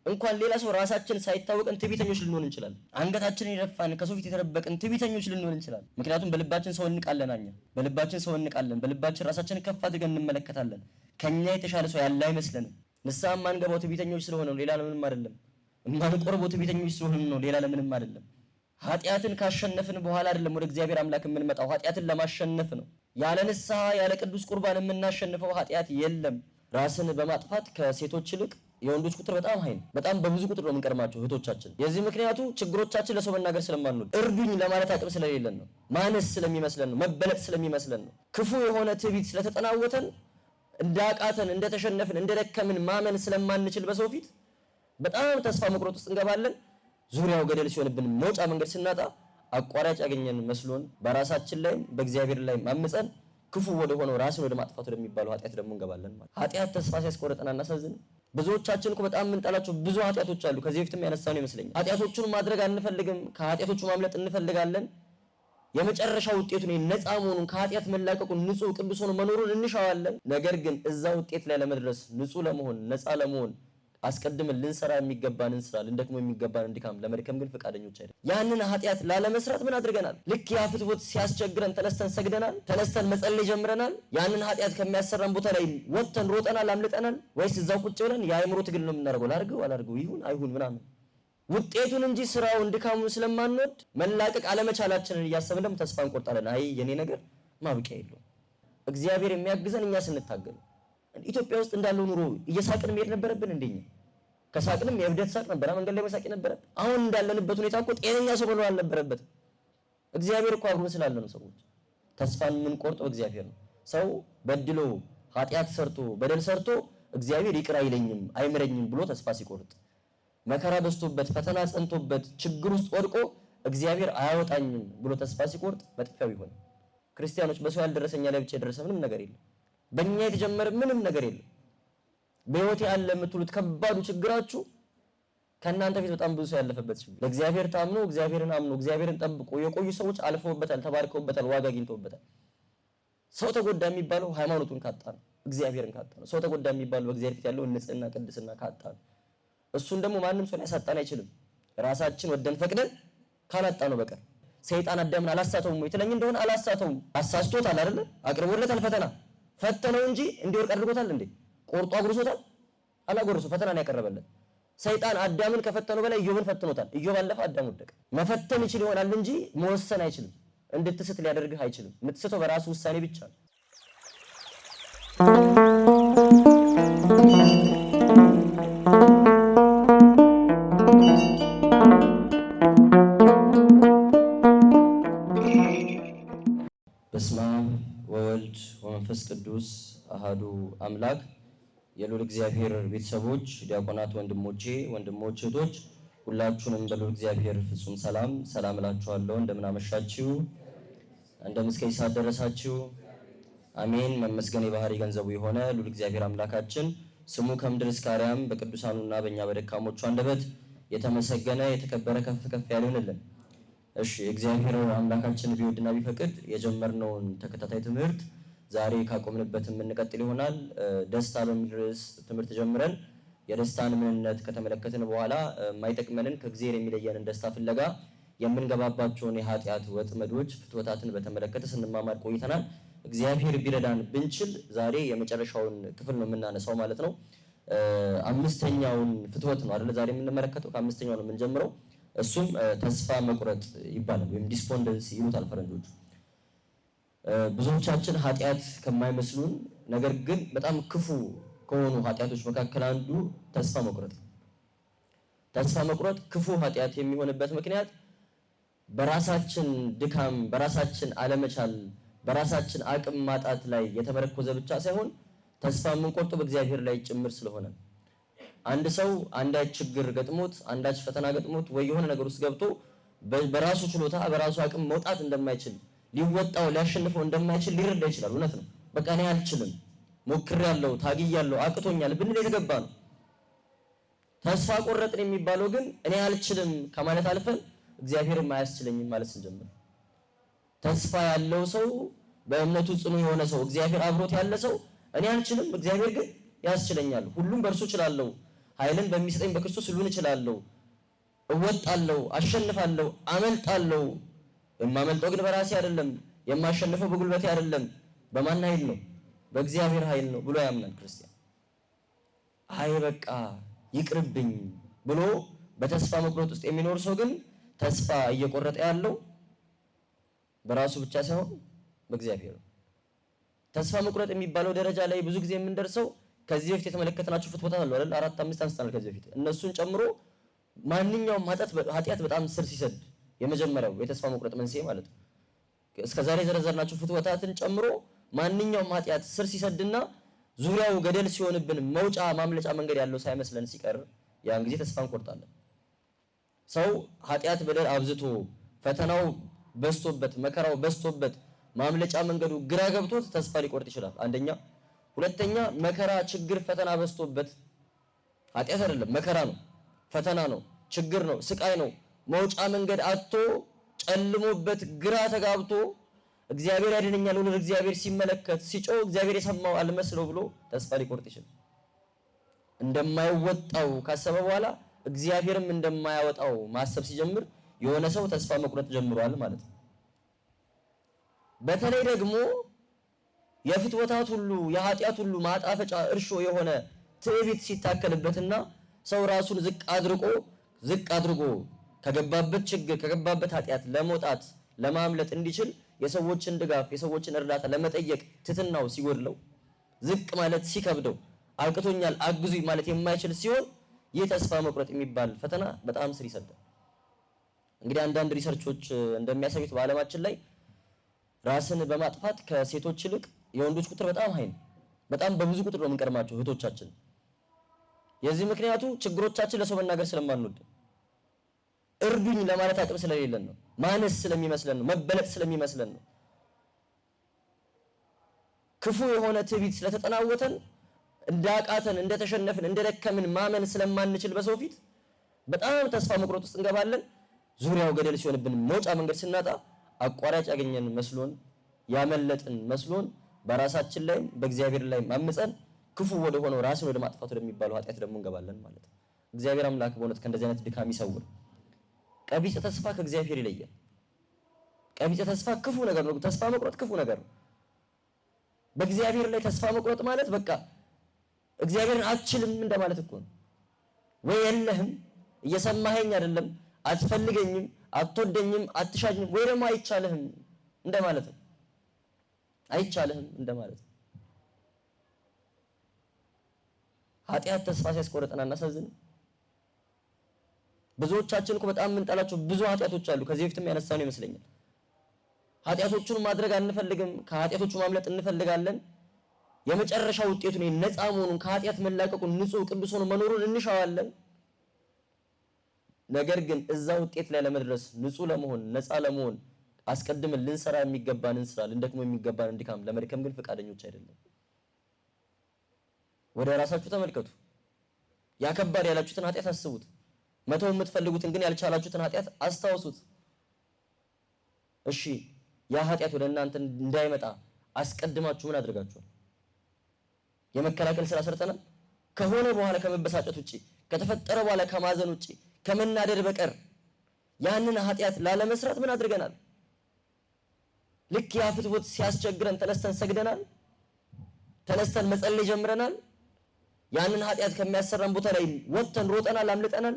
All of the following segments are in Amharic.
እንኳን ሌላ ሰው ራሳችን ሳይታወቀን ትዕቢተኞች ልንሆን እንችላለን። አንገታችንን የደፋን ከሰው ፊት የተደበቅን ትዕቢተኞች ልንሆን እንችላለን። ምክንያቱም በልባችን ሰው እንቃለን። በልባችን ሰው እንቃለን። በልባችን ራሳችንን ከፍ አድርገን እንመለከታለን። ከኛ የተሻለ ሰው ያለ አይመስለንም። ንስሐ ማንገባው ትዕቢተኞች ስለሆነ ነው፣ ሌላ ለምንም አይደለም። ማንቆርበው ትዕቢተኞች ስለሆነ ነው፣ ሌላ ለምንም አይደለም። ኃጢአትን ካሸነፍን በኋላ አይደለም ወደ እግዚአብሔር አምላክ የምንመጣው፣ ኃጢአትን ለማሸነፍ ነው። ያለ ንስሐ ያለ ቅዱስ ቁርባን የምናሸንፈው ኃጢአት የለም። ራስን በማጥፋት ከሴቶች ይልቅ የወንዶች ቁጥር በጣም ኃይል በጣም በብዙ ቁጥር ነው የምንቀርማቸው እህቶቻችን። የዚህ ምክንያቱ ችግሮቻችን ለሰው መናገር ስለማንወድ፣ እርዱኝ ለማለት አቅም ስለሌለን ነው። ማነስ ስለሚመስለን ነው። መበለጥ ስለሚመስለን ነው። ክፉ የሆነ ትዕቢት ስለተጠናወተን እንዳቃተን፣ እንደተሸነፍን፣ እንደደከምን ማመን ስለማንችል በሰው ፊት በጣም ተስፋ መቁረጥ ውስጥ እንገባለን። ዙሪያው ገደል ሲሆንብን መውጫ መንገድ ስናጣ አቋራጭ ያገኘን መስሎን በራሳችን ላይ በእግዚአብሔር ላይ ማመፀን ክፉ ወደ ሆነው ራስን ወደ ማጥፋት ወደሚባለው ኃጢአት ደግሞ እንገባለን ማለት። ኃጢአት ተስፋ ሲያስቆርጠን አናሳዝን? ብዙዎቻችን እኮ በጣም የምንጠላቸው ብዙ ኃጢአቶች አሉ። ከዚህ በፊትም ያነሳነው ይመስለኛል። ኃጢአቶቹን ማድረግ አንፈልግም፣ ከኃጢአቶቹ ማምለጥ እንፈልጋለን። የመጨረሻ ውጤቱን ነፃ መሆኑን ከኃጢአት መላቀቁን ንጹህ ቅዱስ ሆኖ መኖሩን እንሻዋለን። ነገር ግን እዛ ውጤት ላይ ለመድረስ ንጹህ ለመሆን ነፃ ለመሆን አስቀድመን ልንሰራ የሚገባንን ስራ ልንደክሞ የሚገባንን ድካም ለመድከም ግን ፈቃደኞች አይደለም። ያንን ኃጢአት ላለመስራት ምን አድርገናል? ልክ ያ ፍትወት ሲያስቸግረን ተነስተን ሰግደናል፣ ተነስተን መጸለይ ጀምረናል። ያንን ኃጢአት ከሚያሰራን ቦታ ላይ ወጥተን ሮጠናል፣ አምልጠናል። ወይስ እዛው ቁጭ ብለን የአእምሮ ትግል ነው የምናደርገው? ላድርገው ይሁን አይሁን ምናምን ውጤቱን እንጂ ስራውን ድካሙን ስለማንወድ መላቀቅ አለመቻላችንን እያሰብን ደግሞ ተስፋ እንቆርጣለን። አይ የኔ ነገር ማብቂያ የለውም። እግዚአብሔር የሚያግዘን እኛ ስንታገል። ኢትዮጵያ ውስጥ እንዳለው ኑሮ እየሳቅን መሄድ ነበረብን እንደኛ? ከሳቅንም የእብደት ሳቅ ነበር፣ መንገድ ላይ መሳቅ ነበር። አሁን እንዳለንበት ሁኔታ እኮ ጤነኛ ሰው መኖር አልነበረበትም። እግዚአብሔር እኮ አብሮን ስላለ ነው። ሰዎች ተስፋን የምንቆርጠው እግዚአብሔር ነው። ሰው በድሎ ኃጢአት ሰርቶ በደል ሰርቶ እግዚአብሔር ይቅር አይለኝም አይምረኝም ብሎ ተስፋ ሲቆርጥ፣ መከራ በዝቶበት ፈተና ጸንቶበት ችግር ውስጥ ወድቆ እግዚአብሔር አያወጣኝም ብሎ ተስፋ ሲቆርጥ መጥፊያው ይሆናል። ክርስቲያኖች በሰው ያልደረሰኛ ላይ ብቻ የደረሰ ምንም ነገር የለም። በእኛ የተጀመረ ምንም ነገር የለም። በህይወት ያለ የምትሉት ከባዱ ችግራችሁ ከእናንተ ፊት በጣም ብዙ ሰው ያለፈበት ችግር። ለእግዚአብሔር ታምኖ እግዚአብሔርን አምኖ እግዚአብሔርን ጠብቆ የቆዩ ሰዎች አልፈውበታል፣ ተባርከውበታል፣ ዋጋ አግኝተውበታል። ሰው ተጎዳ የሚባለው ሃይማኖቱን ካጣ ነው፣ እግዚአብሔርን ካጣ ነው። ሰው ተጎዳ የሚባለው በእግዚአብሔር ፊት ያለውን ንጽህና ቅድስና ካጣ ነው። እሱን ደግሞ ማንም ሰው ሊያሳጣን አይችልም፣ ራሳችን ወደን ፈቅደን ካላጣ ነው በቀር። ሰይጣን አዳምን አላሳተውም ወይ ትለኝ እንደሆነ አላሳተውም። አሳስቶታል አይደል? አቅርቦለታል ፈተና ፈተነው እንጂ እንዲወርቅ አድርጎታል እንዴ? ቆርጦ አጉርሶታል? አላጎርሶ ፈተናን ያቀረበለት ሰይጣን አዳምን ከፈተነው በላይ ኢዮብን ፈትኖታል። ኢዮብ አለፈ፣ አዳም ወደቀ። መፈተን ይችል ይሆናል እንጂ መወሰን አይችልም። እንድትስት ሊያደርግህ አይችልም። የምትስተው በራሱ ውሳኔ ብቻ ነው። በስመ አብ ወወልድ ወመንፈስ ቅዱስ አሃዱ አምላክ። የልዑል እግዚአብሔር ቤተሰቦች፣ ዲያቆናት፣ ወንድሞች፣ እህቶች ሁላችሁንም በልዑል እግዚአብሔር ፍጹም ሰላም እላችኋለሁ። እንደምን አመሻችሁ? እንደምን እስከ ሰዓት ደረሳችሁ? አሜን። መመስገን የባህሪ ገንዘቡ የሆነ ልዑል እግዚአብሔር አምላካችን ስሙ ከምድር እስከ አርያም በቅዱሳኑና በእኛ በደካሞቹ አንደበት የተመሰገነ የተከበረ ከፍ ያለ ይሁንልን። እሺ፣ እግዚአብሔር አምላካችን ቢወድና ቢፈቅድ የጀመርነውን ተከታታይ ትምህርት ዛሬ ካቆምንበት የምንቀጥል ይሆናል። ደስታ በሚል ርዕስ ትምህርት ጀምረን የደስታን ምንነት ከተመለከትን በኋላ የማይጠቅመንን ከእግዚአብሔር የሚለየንን ደስታ ፍለጋ የምንገባባቸውን የኃጢአት ወጥመዶች ፍትወታትን በተመለከተ ስንማማር ቆይተናል። እግዚአብሔር ቢረዳን ብንችል ዛሬ የመጨረሻውን ክፍል ነው የምናነሳው ማለት ነው። አምስተኛውን ፍትወት ነው አይደል ዛሬ የምንመለከተው። ከአምስተኛው ነው የምንጀምረው። እሱም ተስፋ መቁረጥ ይባላል ወይም ዲስፖንደንሲ ይሉታል ፈረንጆቹ። ብዙዎቻችን ኃጢአት ከማይመስሉን ነገር ግን በጣም ክፉ ከሆኑ ኃጢአቶች መካከል አንዱ ተስፋ መቁረጥ። ተስፋ መቁረጥ ክፉ ኃጢአት የሚሆንበት ምክንያት በራሳችን ድካም፣ በራሳችን አለመቻል፣ በራሳችን አቅም ማጣት ላይ የተመረኮዘ ብቻ ሳይሆን ተስፋ የምንቆርጠው በእግዚአብሔር ላይ ጭምር ስለሆነ አንድ ሰው አንዳች ችግር ገጥሞት አንዳች ፈተና ገጥሞት ወይ የሆነ ነገር ውስጥ ገብቶ በራሱ ችሎታ በራሱ አቅም መውጣት እንደማይችል ሊወጣው ሊያሸንፈው እንደማይችል ሊረዳ ይችላል። እውነት ነው። በቃ እኔ አልችልም፣ ሞክሬያለሁ፣ ታግያለሁ፣ አቅቶኛል ብንል የተገባ ነው። ተስፋ ቆረጥን የሚባለው ግን እኔ አልችልም ከማለት አልፈን እግዚአብሔርም አያስችለኝም ማለት ስንጀምር። ተስፋ ያለው ሰው፣ በእምነቱ ጽኑ የሆነ ሰው፣ እግዚአብሔር አብሮት ያለ ሰው እኔ አልችልም፣ እግዚአብሔር ግን ያስችለኛል፣ ሁሉም በእርሱ እችላለሁ፣ ኃይልን በሚሰጠኝ በክርስቶስ ሁሉን እችላለሁ፣ እወጣለሁ፣ አሸንፋለሁ፣ አመልጣለሁ። የማመልጠው ግን በራሴ አይደለም፣ የማሸንፈው በጉልበቴ አይደለም። በማን ኃይል ነው? በእግዚአብሔር ኃይል ነው ብሎ ያምናል ክርስቲያን። አይ በቃ ይቅርብኝ ብሎ በተስፋ መቁረጥ ውስጥ የሚኖር ሰው ግን ተስፋ እየቆረጠ ያለው በራሱ ብቻ ሳይሆን በእግዚአብሔር ነው። ተስፋ መቁረጥ የሚባለው ደረጃ ላይ ብዙ ጊዜ የምንደርሰው ከዚህ በፊት የተመለከትናቸው ፍትወታት አሉ አይደል? 4-5 አንስተናል ከዚህ በፊት። እነሱን ጨምሮ ማንኛውም ኃጢአት በጣም ስር ሲሰድ የመጀመሪያው የተስፋ መቁረጥ መንስኤ ማለት ነው። እስከዛሬ የዘረዘርናቸው ፍትወታትን ጨምሮ ማንኛውም ኃጢአት ስር ሲሰድና ዙሪያው ገደል ሲሆንብን መውጫ ማምለጫ መንገድ ያለው ሳይመስለን ሲቀር ያን ጊዜ ተስፋ እንቆርጣለን። ሰው ኃጢአት በደል አብዝቶ ፈተናው በስቶበት መከራው በስቶበት ማምለጫ መንገዱ ግራ ገብቶት ተስፋ ሊቆርጥ ይችላል። አንደኛ። ሁለተኛ መከራ፣ ችግር፣ ፈተና በስቶበት ኃጢአት አይደለም መከራ ነው፣ ፈተና ነው፣ ችግር ነው፣ ስቃይ ነው። መውጫ መንገድ አጥቶ ጨልሞበት ግራ ተጋብቶ እግዚአብሔር ያድነኛል ብሎ እግዚአብሔር ሲመለከት ሲጮህ እግዚአብሔር የሰማው አልመስለው ብሎ ተስፋ ሊቆርጥ ይችላል። እንደማይወጣው ካሰበ በኋላ እግዚአብሔርም እንደማያወጣው ማሰብ ሲጀምር የሆነ ሰው ተስፋ መቁረጥ ጀምሯል ማለት ነው። በተለይ ደግሞ የፍትወታት ሁሉ የኃጢአት ሁሉ ማጣፈጫ እርሾ የሆነ ትዕቢት ሲታከልበትና ሰው ራሱን ዝቅ አድርጎ ከገባበት ችግር ከገባበት ኃጢአት ለመውጣት ለማምለጥ እንዲችል የሰዎችን ድጋፍ የሰዎችን እርዳታ ለመጠየቅ ትትናው ሲጎድለው ዝቅ ማለት ሲከብደው አቅቶኛል አግዙኝ ማለት የማይችል ሲሆን ይህ ተስፋ መቁረጥ የሚባል ፈተና በጣም ስር ይሰዳል። እንግዲህ አንዳንድ ሪሰርቾች እንደሚያሳዩት በዓለማችን ላይ ራስን በማጥፋት ከሴቶች ይልቅ የወንዶች ቁጥር በጣም ኃይል በጣም በብዙ ቁጥር ነው የምንቀርማቸው እህቶቻችን። የዚህ ምክንያቱ ችግሮቻችን ለሰው መናገር ስለማንወድ እርዱኝ ለማለት አቅም ስለሌለን ነው። ማነስ ስለሚመስለን ነው። መበለጥ ስለሚመስለን ነው። ክፉ የሆነ ትዕቢት ስለተጠናወተን እንዳቃተን እንደተሸነፍን እንደደከምን ማመን ስለማንችል በሰው ፊት በጣም ተስፋ መቁረጥ ውስጥ እንገባለን። ዙሪያው ገደል ሲሆንብን መውጫ መንገድ ስናጣ አቋራጭ ያገኘን መስሎን ያመለጥን መስሎን በራሳችን ላይ በእግዚአብሔር ላይ ማምፀን ክፉ ወደ ሆነው ራስን ወደ ማጥፋት ወደሚባለው ኃጢአት ደግሞ እንገባለን ማለት ነው። እግዚአብሔር አምላክ በእውነት ከእንደዚህ አይነት ድካም ይሰውር። ቀቢጸ ተስፋ ከእግዚአብሔር ይለያል። ቀቢጸ ተስፋ ክፉ ነገር ነው። ተስፋ መቁረጥ ክፉ ነገር ነው። በእግዚአብሔር ላይ ተስፋ መቁረጥ ማለት በቃ እግዚአብሔርን አትችልም እንደማለት እኮ ነው። ወይ የለህም፣ እየሰማኸኝ አይደለም፣ አትፈልገኝም፣ አትወደኝም፣ አትሻኝም፣ ወይ ደግሞ አይቻልህም እንደማለት ነው። አይቻልህም እንደማለት ነው። ኃጢአት ተስፋ ሲያስቆርጠን አናሳዝንም? ብዙዎቻችን እኮ በጣም የምንጠላቸው ብዙ ኃጢአቶች አሉ። ከዚህ በፊትም ያነሳነው ይመስለኛል። ኃጢአቶቹን ማድረግ አንፈልግም፣ ከኃጢአቶቹ ማምለጥ እንፈልጋለን። የመጨረሻ ውጤቱን ነፃ መሆኑን ከኃጢአት መላቀቁን ንጹህ ቅዱስ ሆኖ መኖሩን እንሻዋለን። ነገር ግን እዛ ውጤት ላይ ለመድረስ ንጹህ ለመሆን ነፃ ለመሆን አስቀድመን ልንሰራ የሚገባንን ስራ ልንደክመው የሚገባንን ድካም ለመድከም ግን ፈቃደኞች አይደለም። ወደ ራሳችሁ ተመልከቱ። ያከባድ ያላችሁትን ኃጢአት አስቡት። መተው የምትፈልጉትን ግን ያልቻላችሁትን ኃጢአት አስታውሱት። እሺ ያ ኃጢአት ወደ እናንተ እንዳይመጣ አስቀድማችሁ ምን አድርጋችኋል? የመከላከል ስራ ሰርተናል? ከሆነ በኋላ ከመበሳጨት ውጪ ከተፈጠረ በኋላ ከማዘን ውጪ ከመናደድ በቀር ያንን ኃጢአት ላለመስራት ምን አድርገናል? ልክ ያ ፍትወት ሲያስቸግረን ተነስተን ሰግደናል? ተነስተን መጸለይ ጀምረናል? ያንን ኃጢአት ከሚያሰራን ቦታ ላይ ወጥተን ሮጠናል፣ አምልጠናል?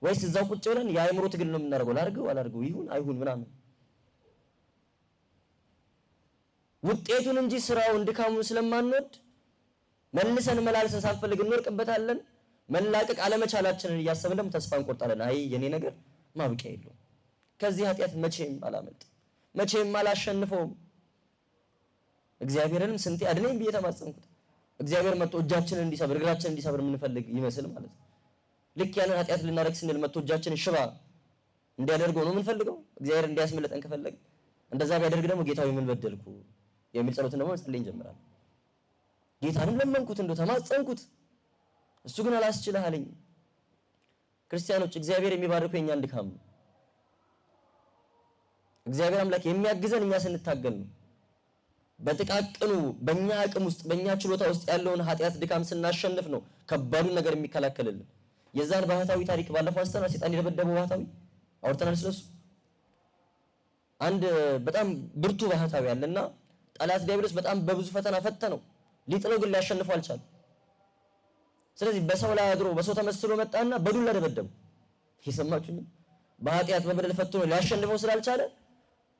ወይስ እዛው ቁጭ ብለን የአእምሮ ትግል ነው የምናደርገው? ላድርገው አላድርገው፣ ይሁን አይሁን ምናምን ውጤቱን እንጂ ስራውን ድካሙን ስለማንወድ መልሰን መላልሰን ሳንፈልግ እንወርቅበታለን። መላቀቅ አለመቻላችንን እያሰብን ደግሞ ተስፋ እንቆርጣለን። አይ የኔ ነገር ማብቂያ የለውም፣ ከዚህ ኃጢአት መቼም አላመልጥ፣ መቼም አላሸንፈውም። እግዚአብሔርንም ስንቴ አድነኝ ብዬ ተማጸንኩት። እግዚአብሔር መጥቶ እጃችንን እንዲሰብር እግራችንን እንዲሰብር የምንፈልግ ይመስል ማለት ነው። ልክ ያንን ኃጢአት ልናደርግ ስንል መጥቶ እጃችንን ሽባ እንዲያደርገው ነው የምንፈልገው። እግዚአብሔር እንዲያስመልጠን ከፈለግ እንደዛ ቢያደርግ ደግሞ ጌታው ምን በደልኩ የሚል ጸሎትን ደግሞ መጸለይ እንጀምራለን። ጌታንም ለመንኩት፣ እንደው ተማጸንኩት፣ እሱ ግን አላስችልህ አለኝ። ክርስቲያኖች እግዚአብሔር የሚባርከው የኛን ድካም ነው። እግዚአብሔር አምላክ የሚያግዘን እኛ ስንታገል ነው። በጥቃቅኑ በእኛ አቅም ውስጥ በእኛ ችሎታ ውስጥ ያለውን ኃጢአት ድካም ስናሸንፍ ነው ከባዱን ነገር የሚከላከልልን። የዛን ባህታዊ ታሪክ ባለፈው አንስተናል። ሰይጣን የደበደበው ባህታዊ አውርተናል ስለሱ። አንድ በጣም ብርቱ ባህታዊ አለና ጠላት ዲያብሎስ በጣም በብዙ ፈተና ፈተነው፣ ሊጥለው ግን ሊያሸንፈው አልቻለም። ስለዚህ በሰው ላይ አድሮ በሰው ተመስሎ መጣና በዱላ ደበደበው። የሰማችሁኝ? በኃጢአት በበደል ፈትኖ ሊያሸንፈው ስላልቻለ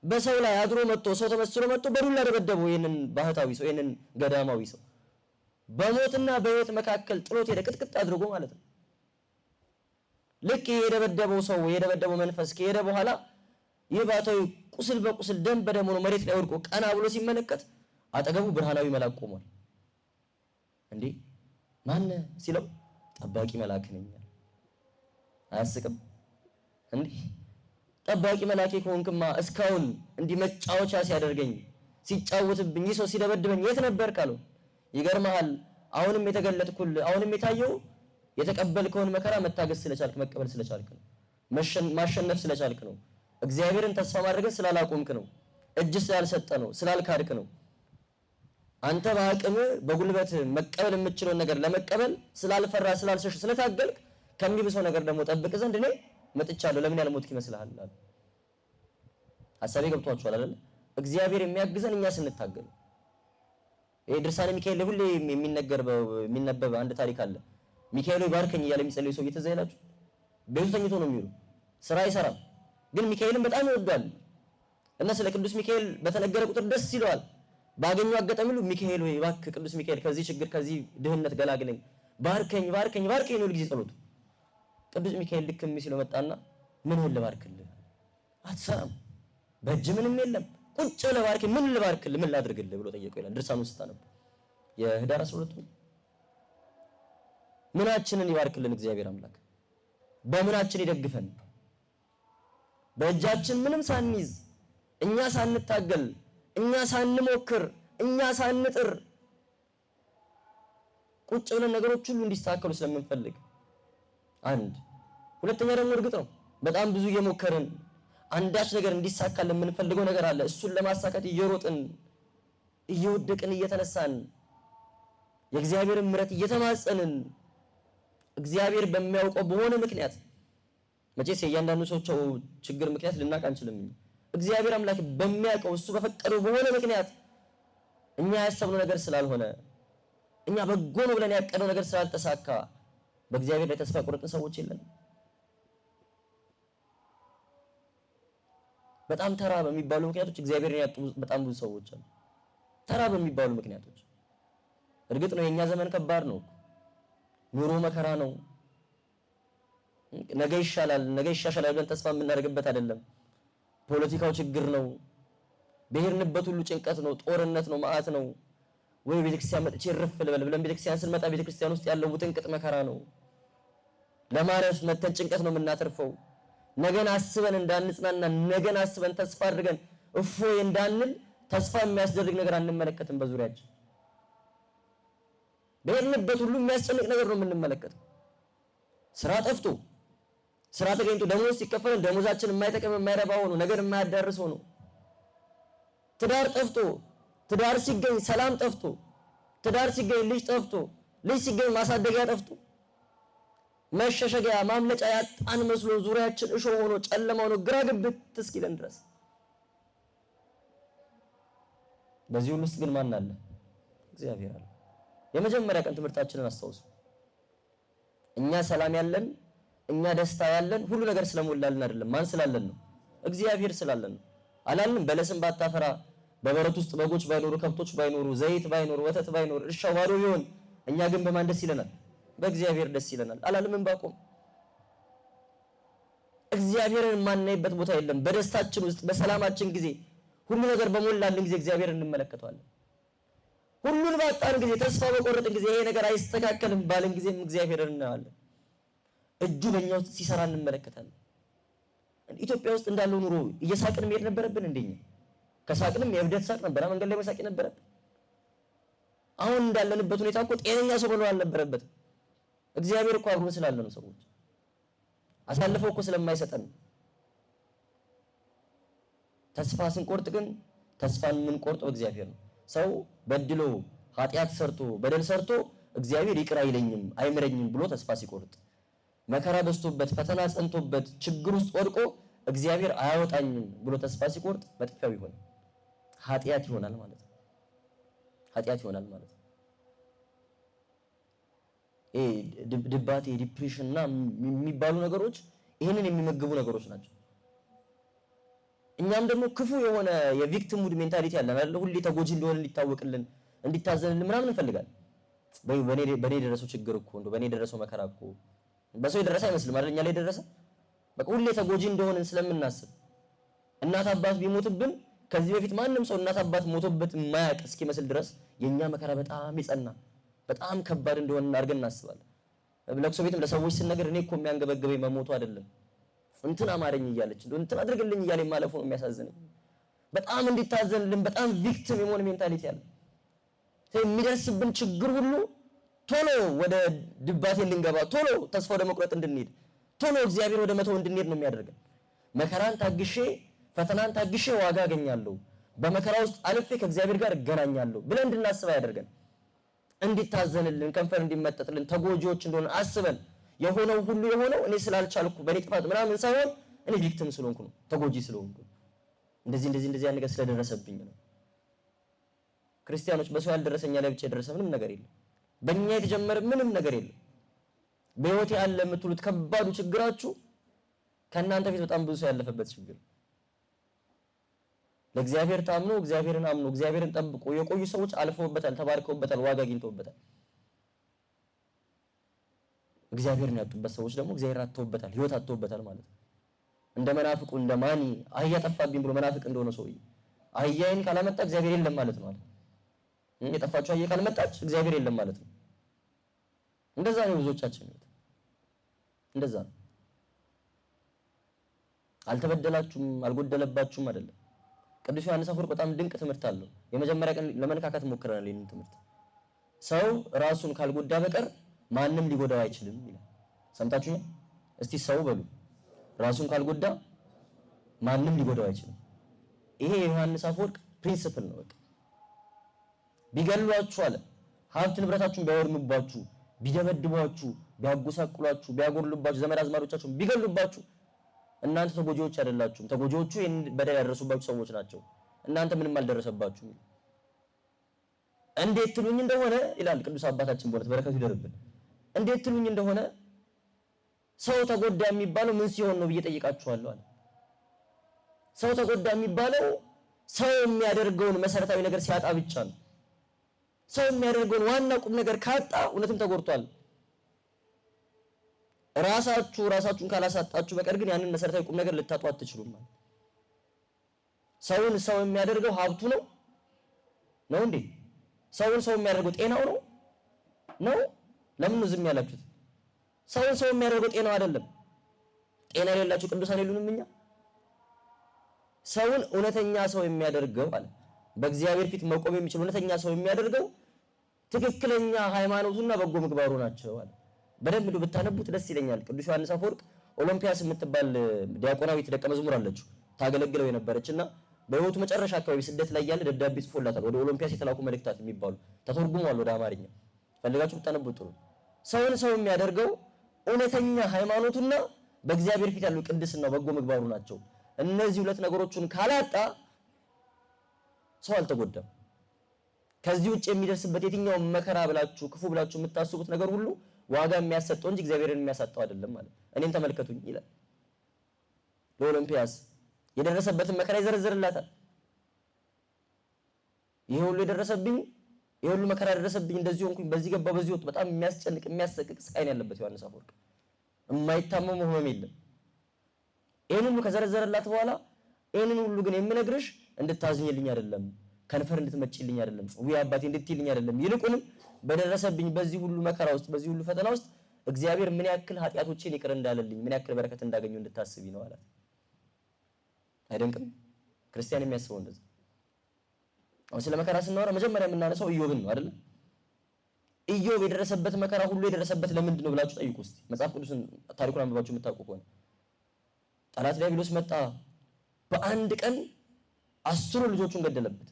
በሰው ላይ አድሮ መጥቶ ሰው ተመስሎ መጥቶ በዱላ ደበደበው። ይሄንን ባህታዊ ሰው፣ ይሄንን ገዳማዊ ሰው በሞትና በሕይወት መካከል ጥሎት ሄደ፣ ቅጥቅጥ አድርጎ ማለት ነው። ልክ የደበደበው ሰው የደበደበው መንፈስ ከሄደ በኋላ ይህ ባህታዊ ቁስል በቁስል ደም በደም ሆኖ መሬት ላይ ወድቆ ቀና ብሎ ሲመለከት አጠገቡ ብርሃናዊ መልአክ ቆሟል። እንዴ ማን ሲለው ጠባቂ መልአክ ነኝ። አያስቅም እንዴ? ጠባቂ መልአክ ከሆንክማ እስካሁን እንዲህ መጫወቻ ሲያደርገኝ ሲጫወትብኝ ሰው ሲደበድበኝ የት ነበር ካለው፣ ይገርምሃል አሁንም የተገለጥኩል አሁንም የታየው የተቀበልከውን መከራ መታገስ ስለቻልክ መቀበል ስለቻልክ ነው። ማሸነፍ ስለቻልክ ነው። እግዚአብሔርን ተስፋ ማድረግን ስላላቆምክ ነው። እጅ ስላልሰጠ ነው፣ ስላልካድክ ነው። አንተ በአቅም በጉልበት መቀበል የምትችለውን ነገር ለመቀበል ስላልፈራ ስላልሸሽ ስለታገልክ ከሚብሰው ነገር ደግሞ ጠብቅ ዘንድ እኔ መጥቻለሁ። ለምን ያልሞትክ ይመስልሃል? ሐሳቤ ገብቷችኋል አይደል? እግዚአብሔር የሚያግዘን እኛ ስንታገል። ይሄ ድርሳነ ሚካኤል ሁሌ የሚነበብ አንድ ታሪክ አለ። ሚካኤል ይባርከኝ እያለ የሚጸልይ ሰው እየተዘይላችሁ ቤቱ ተኝቶ ነው የሚውለው፣ ስራ አይሰራም። ግን ሚካኤልን በጣም ይወዳል እና ስለ ቅዱስ ሚካኤል በተነገረ ቁጥር ደስ ይለዋል። ባገኘው አጋጣሚ ሁሉ ሚካኤል ወይ እባክህ ቅዱስ ሚካኤል ከዚህ ችግር ከዚህ ድህነት ገላግለኝ፣ ባርከኝ ባርከኝ ባርከኝ ነው ጊዜ ጸሎቱ። ቅዱስ ሚካኤል ልክ የሚስለው መጣና ምን ልባርክልህ? አትሰራም፣ በእጅ ምንም የለም፣ ቁጭ ብለህ ባርከኝ። ምን ልባርክልህ? ምን ላድርግልህ ብሎ ጠየቀው ይላል ድርሳኑ ስታነብ የህዳር 12 ምናችንን ይባርክልን እግዚአብሔር አምላክ? በምናችን ይደግፈን? በእጃችን ምንም ሳንይዝ እኛ ሳንታገል እኛ ሳንሞክር እኛ ሳንጥር ቁጭ ብለን ነገሮች ሁሉ እንዲስተካከሉ ስለምንፈልግ አንድ። ሁለተኛ ደግሞ እርግጥ ነው በጣም ብዙ እየሞከርን አንዳች ነገር እንዲሳካልን የምንፈልገው ነገር አለ። እሱን ለማሳካት እየሮጥን እየወደቅን እየተነሳን የእግዚአብሔርን ምሕረት እየተማጸንን እግዚአብሔር በሚያውቀው በሆነ ምክንያት መቼስ የእያንዳንዱ ሰው ችግር ምክንያት ልናውቅ አንችልም። እግዚአብሔር አምላክ በሚያውቀው እሱ በፈቀደው በሆነ ምክንያት እኛ ያሰብነው ነገር ስላልሆነ እኛ በጎ ነው ብለን ያቀደው ነገር ስላልተሳካ በእግዚአብሔር ላይ ተስፋ ቆርጠን ሰዎች የለን። በጣም ተራ በሚባሉ ምክንያቶች እግዚአብሔርን ያጡ በጣም ብዙ ሰዎች አሉ። ተራ በሚባሉ ምክንያቶች። እርግጥ ነው የኛ ዘመን ከባድ ነው። ኑሮ መከራ ነው። ነገ ይሻላል ነገ ይሻሻላል ብለን ተስፋ የምናደርግበት አይደለም። ፖለቲካው ችግር ነው። በሄድንበት ሁሉ ጭንቀት ነው፣ ጦርነት ነው፣ መዓት ነው። ወይ ቤተክርስቲያን መጥቼ እረፍ ልበል ብለን ቤተክርስቲያን ስንመጣ ቤተክርስቲያን ውስጥ ያለው ውጥንቅጥ መከራ ነው። ለማረፍ መተን ጭንቀት ነው የምናተርፈው። ነገን አስበን እንዳንጽናና ነገን አስበን ተስፋ አድርገን እፎይ እንዳንል ተስፋ የሚያስደርግ ነገር አንመለከትም በዙሪያችን። በሄድንበት ሁሉ የሚያስጨንቅ ነገር ነው የምንመለከተው። ስራ ጠፍቶ ስራ ተገኝቶ ደሞዝ ሲከፈለን ደሞዛችን የማይጠቅም የማይረባ ሆኖ ነገር የማያዳርስ ሆኖ፣ ትዳር ጠፍቶ ትዳር ሲገኝ ሰላም ጠፍቶ፣ ትዳር ሲገኝ ልጅ ጠፍቶ፣ ልጅ ሲገኝ ማሳደጊያ ጠፍቶ፣ መሸሸጊያ ማምለጫ ያጣን መስሎ ዙሪያችን እሾህ ሆኖ ጨለማ ሆኖ ግራ ግብት እስኪለን ድረስ። በዚህ ሁሉ ውስጥ ግን ማን አለ? እግዚአብሔር አለ። የመጀመሪያ ቀን ትምህርታችንን አስታውሱ። እኛ ሰላም ያለን እኛ ደስታ ያለን ሁሉ ነገር ስለሞላልን አይደለም። ማን ስላለን ነው? እግዚአብሔር ስላለን ነው። አላልንም? በለስም ባታፈራ በበረት ውስጥ በጎች ባይኖሩ ከብቶች ባይኖሩ ዘይት ባይኖሩ ወተት ባይኖር እርሻው ባዶ ቢሆን እኛ ግን በማን ደስ ይለናል? በእግዚአብሔር ደስ ይለናል። አላልንም? እንባቆም እግዚአብሔርን የማናይበት ቦታ የለም። በደስታችን ውስጥ በሰላማችን ጊዜ ሁሉ ነገር በሞላልን ጊዜ እግዚአብሔርን እንመለከተዋለን። ሁሉን ባጣን ጊዜ ተስፋ በቆረጥን ጊዜ ይሄ ነገር አይስተካከልም ባልን ጊዜም እግዚአብሔርን እናያለን። እጁ በእኛ ውስጥ ሲሰራ እንመለከታለን። ኢትዮጵያ ውስጥ እንዳለው ኑሮ እየሳቅን መሄድ ነበረብን እንደኛ? ከሳቅንም የእብደት ሳቅ ነበር፣ መንገድ ላይ መሳቅ ነበረብን። አሁን እንዳለንበት ሁኔታ እኮ ጤነኛ ሰው መኖር አልነበረበትም። እግዚአብሔር እኮ አብሮን ስላለ ነው። ሰዎች አሳልፈው እኮ ስለማይሰጠን ተስፋ ስንቆርጥ ግን ተስፋን የምንቆርጠው እግዚአብሔር ነው። ሰው በድሎ ኃጢአት ሰርቶ በደል ሰርቶ እግዚአብሔር ይቅር አይለኝም አይምረኝም ብሎ ተስፋ ሲቆርጥ፣ መከራ በዝቶበት ፈተና ጸንቶበት ችግር ውስጥ ወድቆ እግዚአብሔር አያወጣኝም ብሎ ተስፋ ሲቆርጥ መጥፊያው ይሆናል፣ ኃጢአት ይሆናል ማለት ነው። ኃጢአት ይሆናል ማለት ነው። ድባቴ፣ ዲፕሬሽን እና የሚባሉ ነገሮች ይህንን የሚመግቡ ነገሮች ናቸው። እኛም ደግሞ ክፉ የሆነ የቪክቲም ሙድ ሜንታሊቲ ያለን አይደል? ሁሌ ተጎጂ እንደሆነ እንዲታወቅልን እንዲታዘንልን ምናምን እንፈልጋለን። በኔ የደረሰው ችግር እኮ እንደው በኔ የደረሰው መከራ እኮ በሰው የደረሰ አይመስልም አይደል? እኛ ላይ ደረሰ። በቃ ሁሌ ተጎጂ እንደሆነን ስለምናስብ እናት አባት ቢሞትብን ከዚህ በፊት ማንም ሰው እናት አባት ሞቶበት የማያውቅ እስኪመስል ድረስ የኛ መከራ በጣም ይጸና በጣም ከባድ እንደሆነ አድርገን እናስባለን። ለቅሶ ቤትም ለሰዎች ስንነግር እኔ እኮ የሚያንገበግበኝ መሞቱ አይደለም እንትን አማረኝ እያለች እንትን አድርግልኝ እያለኝ ማለፉ ነው የሚያሳዝነኝ። በጣም እንዲታዘንልን በጣም ቪክቲም የሆነ ሜንታሊቲ ያለ የሚደርስብን ችግር ሁሉ ቶሎ ወደ ድባቴ እንድንገባ፣ ቶሎ ተስፋ ወደ መቁረጥ እንድንሄድ፣ ቶሎ እግዚአብሔር ወደ መተው እንድንሄድ ነው የሚያደርገን። መከራን ታግሼ ፈተናን ታግሼ ዋጋ አገኛለሁ፣ በመከራ ውስጥ አልፌ ከእግዚአብሔር ጋር እገናኛለሁ ብለን እንድናስብ ያደርገን። እንዲታዘንልን ከንፈር እንዲመጠጥልን ተጎጂዎች እንደሆነ አስበን የሆነው ሁሉ የሆነው እኔ ስላልቻልኩ በኔ ጥፋት ምናምን ሳይሆን እኔ ቪክቲም ስለሆንኩ ነው፣ ተጎጂ ስለሆንኩ እንደዚህ ያ ነገር ስለደረሰብኝ ነው። ክርስቲያኖች በሰው ያልደረሰኛ ላይ ብቻ የደረሰ ምንም ነገር የለም። በእኛ የተጀመረ ምንም ነገር የለም። በህይወት ያለ የምትሉት ከባዱ ችግራችሁ ከእናንተ ፊት በጣም ብዙ ሰው ያለፈበት ችግር። ለእግዚአብሔር ታምኖ እግዚአብሔርን አምኖ እግዚአብሔርን ጠብቆ የቆዩ ሰዎች አልፈውበታል፣ ተባርከውበታል፣ ዋጋ አግኝተውበታል። እግዚአብሔርን ያጡበት ሰዎች ደግሞ እግዚአብሔር አጥተውበታል፣ ህይወት አጥተውበታል ማለት ነው። እንደ መናፍቁ እንደ ማኒ አህያ ጠፋብኝ ብሎ መናፍቅ እንደሆነ ሰውዬ አህያዬን ካላመጣ እግዚአብሔር የለም ማለት ነው አይደል? የጠፋችው አህያ ካልመጣች እግዚአብሔር የለም ማለት ነው። እንደዛ ነው ብዙዎቻችን ህይወት፣ እንደዛ ነው። አልተበደላችሁም አልጎደለባችሁም አይደለም። ቅዱስ ዮሐንስ አፈወርቅ በጣም ድንቅ ትምህርት አለው። የመጀመሪያ ቀን ለመነካካት ሞክረናል ይህንን ትምህርት። ሰው ራሱን ካልጎዳ በቀር ማንም ሊጎዳው አይችልም ይላል። ሰምታችሁኛል? እስቲ ሰው በሉ ራሱን ካልጎዳ ማንም ሊጎዳው አይችልም። ይሄ የዮሐንስ አፈወርቅ ፕሪንሲፕል ነው። በቃ ቢገሏችሁ አለ፣ ሀብት ንብረታችሁን ቢያወድሙባችሁ፣ ቢደበድቧችሁ፣ ቢያጎሳቅሏችሁ፣ ቢያጎድሉባችሁ፣ ዘመድ አዝማዶቻችሁን ቢገሉባችሁ እናንተ ተጎጂዎች አይደላችሁም። ተጎጂዎቹ ይሄን በደል ያደረሱባችሁ ሰዎች ናቸው። እናንተ ምንም አልደረሰባችሁም። እንዴት ትሉኝ እንደሆነ ይላል ቅዱስ አባታችን በእውነት በረከቱ ይደርብን። እንዴት ትሉኝ እንደሆነ ሰው ተጎዳ የሚባለው ምን ሲሆን ነው ብዬ ጠይቃችኋለሁ አለ። ሰው ተጎዳ የሚባለው ሰው የሚያደርገውን መሰረታዊ ነገር ሲያጣ ብቻ ነው። ሰው የሚያደርገውን ዋና ቁም ነገር ካጣ እውነትም ተጎድቷል። ራሳችሁን ካላሳጣችሁ በቀር ግን ያንን መሰረታዊ ቁም ነገር ልታጡ አትችሉም ማለት። ሰውን ሰው የሚያደርገው ሀብቱ ነው እንዴ? ሰውን ሰው የሚያደርገው ጤናው ነው? ለምን ነው ዝም ያላችሁት? ሰውን ሰው የሚያደርገው ጤናው አይደለም። ጤና የሌላችሁ ቅዱሳን የሉንም እኛ። ሰውን እውነተኛ ሰው የሚያደርገው አለ በእግዚአብሔር ፊት መቆም የሚችል እውነተኛ ሰው የሚያደርገው ትክክለኛ ሃይማኖቱና በጎ ምግባሩ ናቸው አለ። በደንብ ብታነቡት ደስ ይለኛል። ቅዱስ ዮሐንስ አፈወርቅ ኦሎምፒያስ የምትባል ዲያቆናዊት ደቀ መዝሙር አለችው ታገለግለው የነበረችና በህይወቱ መጨረሻ አካባቢ ስደት ላይ ያለ ደብዳቤ ጽፎላታል። ወደ ኦሎምፒያስ የተላኩ መልእክታት የሚባሉ ተተርጉመዋል ወደ አማርኛ። ፈልጋችሁ ብታነቡት ጥሩ። ሰውን ሰው የሚያደርገው እውነተኛ ሃይማኖቱና በእግዚአብሔር ፊት ያለው ቅድስናው በጎ ምግባሩ ናቸው። እነዚህ ሁለት ነገሮችን ካላጣ ሰው አልተጎዳም። ከዚህ ውጭ የሚደርስበት የትኛው መከራ ብላችሁ ክፉ ብላችሁ የምታስቡት ነገር ሁሉ ዋጋ የሚያሰጠው እንጂ እግዚአብሔርን የሚያሳጣው አይደለም ማለት። እኔን ተመልከቱኝ ይላል። ለኦሎምፒያስ የደረሰበትን መከራ ይዘረዝርላታል። ይሄ ሁሉ የደረሰብኝ፣ ይሄ ሁሉ መከራ ደረሰብኝ፣ እንደዚህ ሆንኩኝ፣ በዚህ ገባ፣ በዚህ ወጥ፣ በጣም የሚያስጨንቅ የሚያሰቅቅ ስቃይ ነው ያለበት ዮሐንስ አፈወርቅ። የማይታመም ህመም የለም። ይሄን ሁሉ ከዘረዘረላት በኋላ ይሄንን ሁሉ ግን የምነግርሽ እንድታዝኝልኝ አይደለም፣ ከንፈር እንድትመጪልኝ አይደለም፣ ወይ አባቴ እንድትይልኝ አይደለም፣ ይልቁንም በደረሰብኝ በዚህ ሁሉ መከራ ውስጥ በዚህ ሁሉ ፈተና ውስጥ እግዚአብሔር ምን ያክል ኃጢአቶቼን ይቅር እንዳለልኝ ምን ያክል በረከት እንዳገኘው እንድታስቢ ነው አላት። አይደንቅም? ክርስቲያን የሚያስበው እንደዚህ። አሁን ስለ መከራ ስናወራ መጀመሪያ የምናነሳው ኢዮብን ነው አይደል? ኢዮብ የደረሰበት መከራ ሁሉ የደረሰበት ለምንድን ነው ብላችሁ ጠይቁ እስቲ። መጽሐፍ ቅዱስን ታሪኩን አንብባችሁ የምታውቁ ከሆነ ጠላት ዲያብሎስ መጣ፣ በአንድ ቀን 10 ልጆቹን ገደለበት።